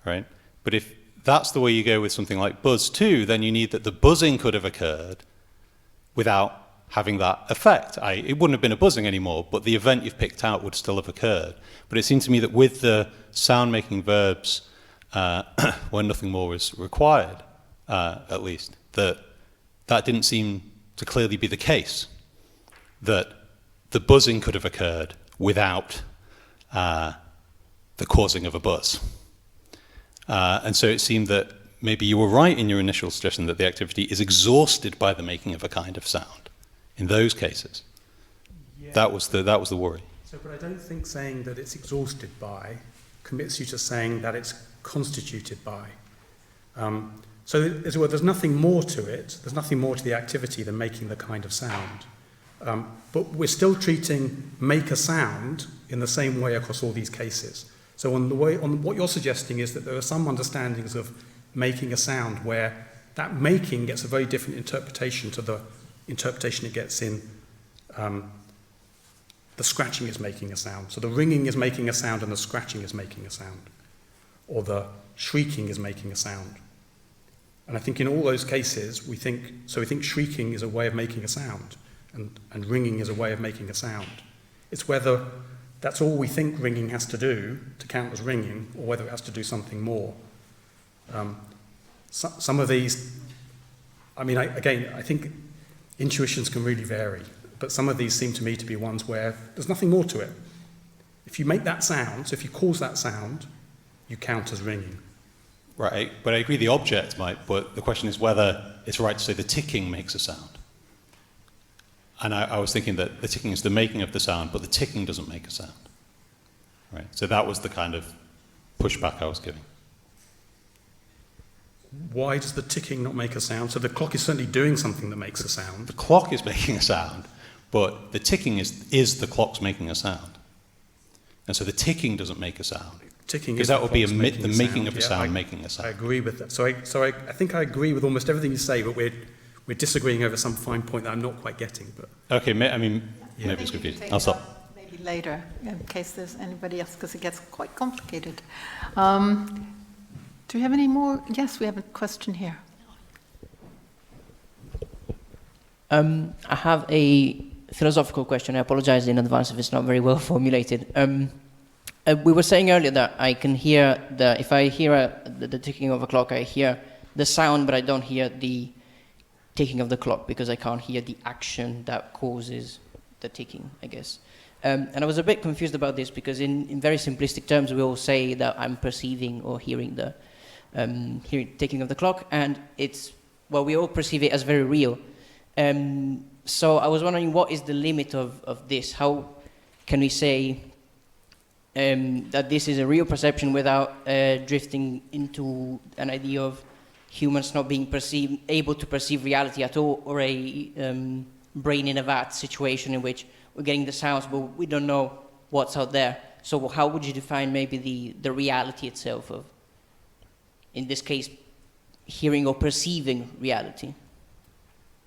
right? But if that's the way you go with something like buzz too, then you need that the buzzing could have occurred without having that effect. It wouldn't have been a buzzing anymore, but the event you've picked out would still have occurred. But it seemed to me that with the sound-making verbs, where nothing more was required, at least, that didn't seem to clearly be the case, that the buzzing could have occurred without the causing of a buzz. And so it seemed that maybe you were right in your initial suggestion that the activity is exhausted by the making of a kind of sound. In those cases, that was the worry. So, but I don't think saying that it's exhausted by commits you to saying that it's constituted by. So as well, there's nothing more to it. There's nothing more to the activity than making the kind of sound. But we're still treating make a sound in the same way across all these cases. So on what you're suggesting is that there are some understandings of making a sound where that making gets a very different interpretation to the interpretation it gets in the scratching is making a sound. So the ringing is making a sound and the scratching is making a sound. Or the shrieking is making a sound. And I think in all those cases, we think shrieking is a way of making a sound, and ringing is a way of making a sound. It's whether that's all we think ringing has to do to count as ringing, or whether it has to do something more. Some of these, I think intuitions can really vary, but some of these seem to me to be ones where there's nothing more to it. If you make that sound, so if you cause that sound, you count as ringing. Right, but I agree the object might, but the question is whether it's right to say the ticking makes a sound. And I was thinking that the ticking is the making of the sound, but the ticking doesn't make a sound. Right, so that was the kind of pushback I was giving. Why does the ticking not make a sound? So the clock is certainly doing something that makes a sound. The clock is making a sound, but the ticking is the clock's making a sound. And so the ticking doesn't make a sound. Ticking because is that would be making the making of a sound making a sound. I agree with that. So I think I agree with almost everything you say, but we're disagreeing over some fine point that I'm not quite getting. But okay, maybe it's confusing. I'll stop. Maybe later, in case there's anybody else, because it gets quite complicated. Do we have any more? Yes, we have a question here. I have a philosophical question. I apologize in advance if it's not very well formulated. We were saying earlier that I can hear if I hear the ticking of a clock, I hear the sound, but I don't hear the ticking of the clock because I can't hear the action that causes the ticking, I guess. And I was a bit confused about this because in very simplistic terms, we all say that I'm perceiving or hearing the ticking of the clock, and we all perceive it as very real. So I was wondering, what is the limit of this? How can we say that this is a real perception without drifting into an idea of humans not being able to perceive reality at all, or a brain in a vat situation in which we're getting the sounds, but we don't know what's out there. So how would you define maybe the reality itself of, in this case, hearing or perceiving reality?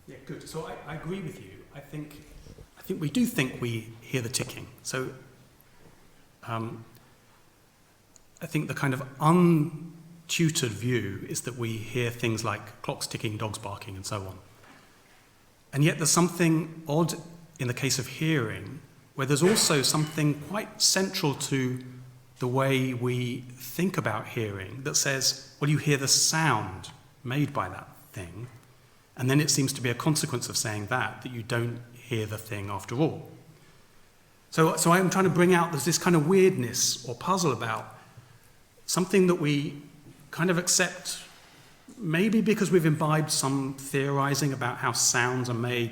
Yeah, good. So I agree with you. I think we do think we hear the ticking. So I think the kind of untutored view is that we hear things like clocks ticking, dogs barking, and so on. And yet there's something odd in the case of hearing, where there's also something quite central to the way we think about hearing that says, well, you hear the sound made by that thing, and then it seems to be a consequence of saying that you don't hear the thing after all. So I'm trying to bring out, there's this kind of weirdness or puzzle about something that we kind of accept, maybe because we've imbibed some theorizing about how sounds are made.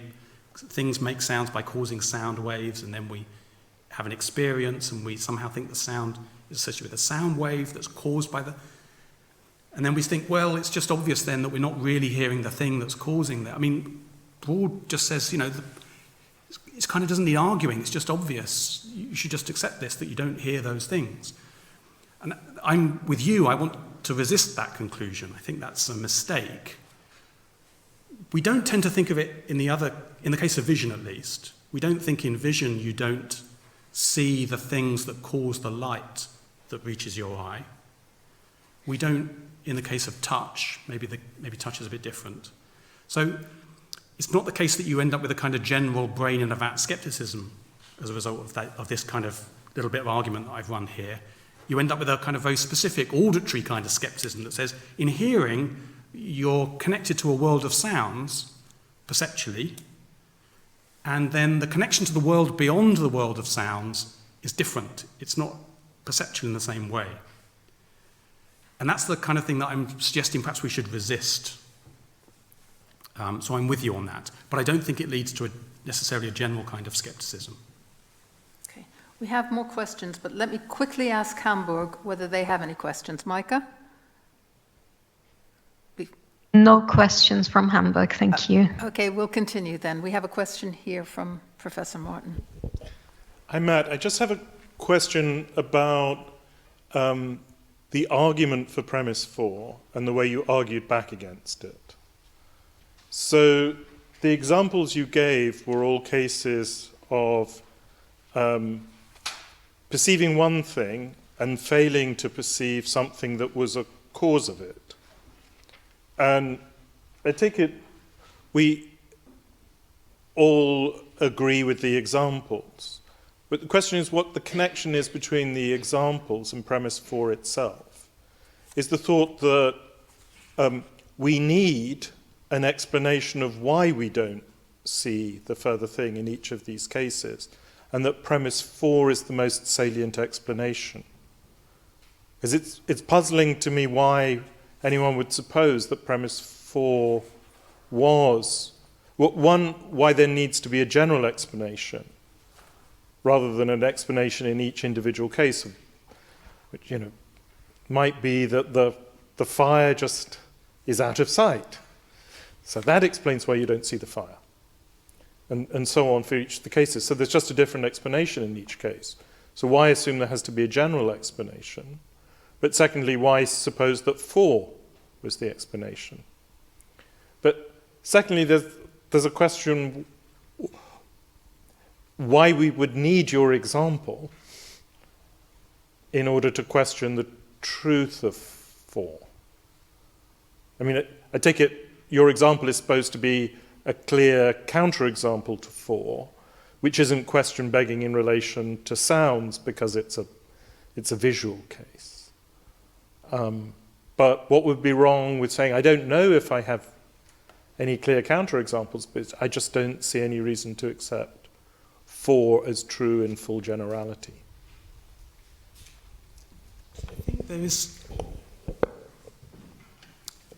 Things make sounds by causing sound waves, and then we have an experience, and we somehow think the sound is associated with a sound wave that's caused by the... And then we think, well, it's just obvious then that we're not really hearing the thing that's causing that. I mean, Broad just says, it kind of doesn't need arguing, it's just obvious. You should just accept this, that you don't hear those things. And I'm with you, I want to resist that conclusion. I think that's a mistake. We don't tend to think of it in the case of vision at least. We don't think in vision you don't see the things that cause the light that reaches your eye. We don't, in the case of touch, maybe touch is a bit different. So it's not the case that you end up with a kind of general brain in a vat skepticism as a result of this kind of little bit of argument that I've run here. You end up with a kind of very specific auditory kind of skepticism that says, in hearing, you're connected to a world of sounds, perceptually, and then the connection to the world beyond the world of sounds is different. It's not perceptual in the same way. And that's the kind of thing that I'm suggesting perhaps we should resist. So I'm with you on that. But I don't think it leads to necessarily a general kind of skepticism. Okay. We have more questions, but let me quickly ask Hamburg whether they have any questions. Micah? No questions from Hamburg, thank you. Okay, we'll continue then. We have a question here from Professor Martin. Hi, Matt. I just have a question about the argument for premise 4 and the way you argued back against it. So the examples you gave were all cases of perceiving one thing and failing to perceive something that was a cause of it. And I take it we all agree with the examples. But the question is what the connection is between the examples and premise 4 itself. Is the thought that we need an explanation of why we don't see the further thing in each of these cases, and that premise 4 is the most salient explanation? Because it's puzzling to me why anyone would suppose that premise 4 was, why there needs to be a general explanation rather than an explanation in each individual case, which, might be that the fire just is out of sight. So that explains why you don't see the fire. And so on for each of the cases. So there's just a different explanation in each case. So why assume there has to be a general explanation? But secondly, why suppose that 4 was the explanation? But secondly, there's a question why we would need your example in order to question the truth of 4. I mean, I take it your example is supposed to be a clear counterexample to 4, which isn't question begging in relation to sounds because it's a visual case. But what would be wrong with saying, I don't know if I have any clear counterexamples, but I just don't see any reason to accept 4 as true in full generality? I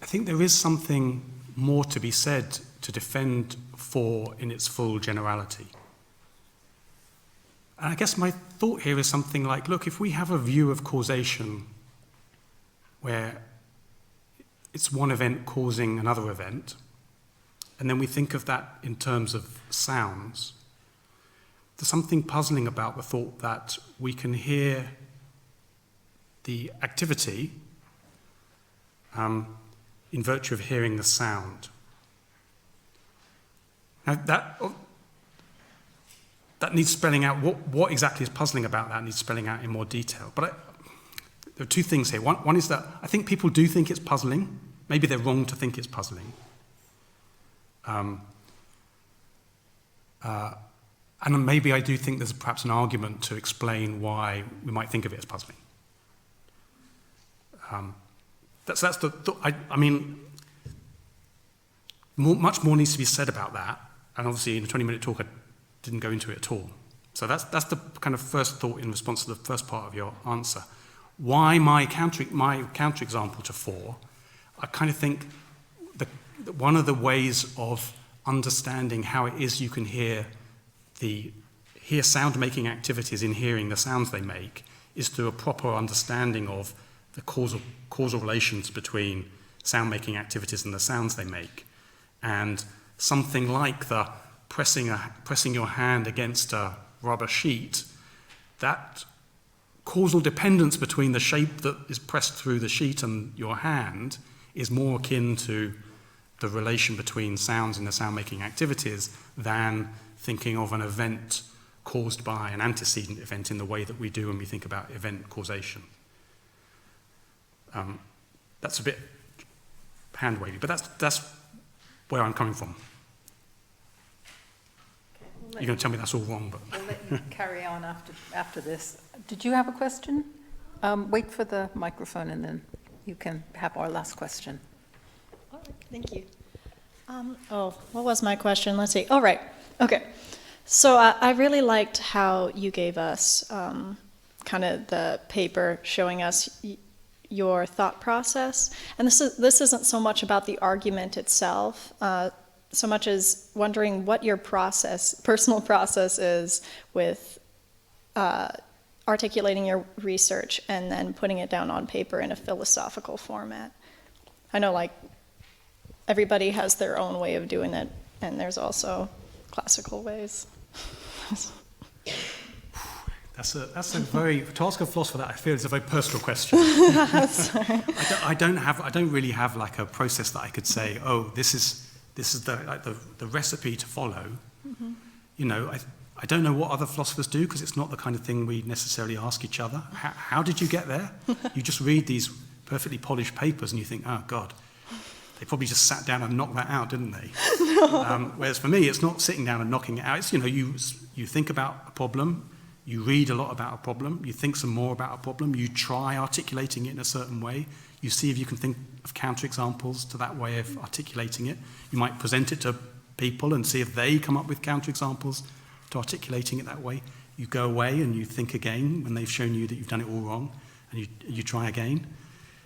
think there is something more to be said to defend 4 in its full generality. And I guess my thought here is something like, look, if we have a view of causation where it's one event causing another event, and then we think of that in terms of sounds, there's something puzzling about the thought that we can hear the activity in virtue of hearing the sound. Now that needs spelling out. What exactly is puzzling about that needs spelling out in more detail. But there are two things here. One is that I think people do think it's puzzling. Maybe they're wrong to think it's puzzling. And maybe I do think there's perhaps an argument to explain why we might think of it as puzzling. I mean, much more needs to be said about that. And obviously in a 20-minute talk, I didn't go into it at all. So that's the kind of first thought in response to the first part of your answer. Why my counterexample to 4? I kind of think that one of the ways of understanding how it is you can hear sound-making activities in hearing the sounds they make is through a proper understanding of the causal relations between sound-making activities and the sounds they make. And something like the pressing your hand against a rubber sheet, that causal dependence between the shape that is pressed through the sheet and your hand is more akin to the relation between sounds and the sound-making activities than thinking of an event caused by an antecedent event in the way that we do when we think about event causation. That's a bit hand-wavy, but that's where I'm coming from. You're going to tell me that's all wrong, but... We'll let you carry on after this. Did you have a question? Wait for the microphone and then you can have our last question. All right, thank you. What was my question? Let's see. Oh, right. Okay. So I really liked how you gave us kind of the paper showing us your thought process. And this isn't so much about the argument itself, so much as wondering what your personal process is with articulating your research and then putting it down on paper in a philosophical format. I know, like, everybody has their own way of doing it, and there's also classical ways. That's a very, to ask a philosopher that, I feel it's a very personal question. Sorry. I don't really have like a process that I could say, oh, this is the recipe to follow. Mm-hmm. You know, I don't know what other philosophers do because it's not the kind of thing we necessarily ask each other. How did you get there? You just read these perfectly polished papers and you think, oh God, they probably just sat down and knocked that out, didn't they? No. Whereas for me, it's not sitting down and knocking it out. It's, you know, you think about a problem, you read a lot about a problem, you think some more about a problem, you try articulating it in a certain way, you see if you can think of counterexamples to that way of articulating it. You might present it to people and see if they come up with counterexamples to articulating it that way. You go away and you think again when they've shown you that you've done it all wrong, and you try again.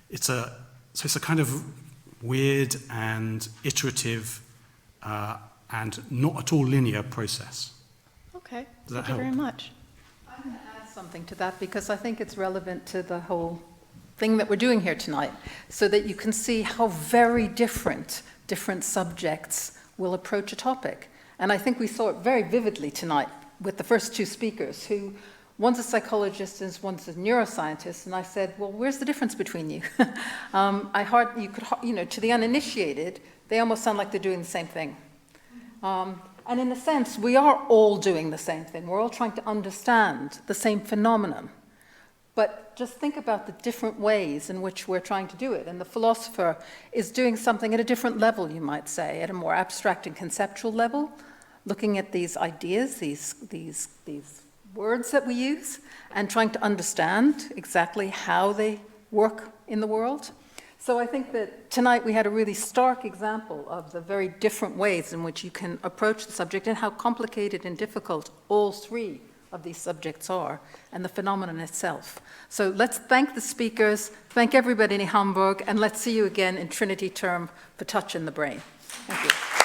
It's a kind of weird and iterative and not at all linear process. Okay, Does that thank you help? very much. I'm going to add something to that because I think it's relevant to the whole thing that we're doing here tonight, so that you can see how very different subjects will approach a topic. And I think we saw it very vividly tonight with the first two speakers, who one's a psychologist and one's a neuroscientist, and I said, well, where's the difference between you? To the uninitiated, they almost sound like they're doing the same thing. And in a sense, we are all doing the same thing. We're all trying to understand the same phenomenon. But just think about the different ways in which we're trying to do it. And the philosopher is doing something at a different level, you might say, at a more abstract and conceptual level, looking at these ideas, these words that we use, and trying to understand exactly how they work in the world. So I think that tonight we had a really stark example of the very different ways in which you can approach the subject and how complicated and difficult all three of these subjects are, and the phenomenon itself. So let's thank the speakers, thank everybody in Hamburg, and let's see you again in Trinity term for Touch in the Brain. Thank you.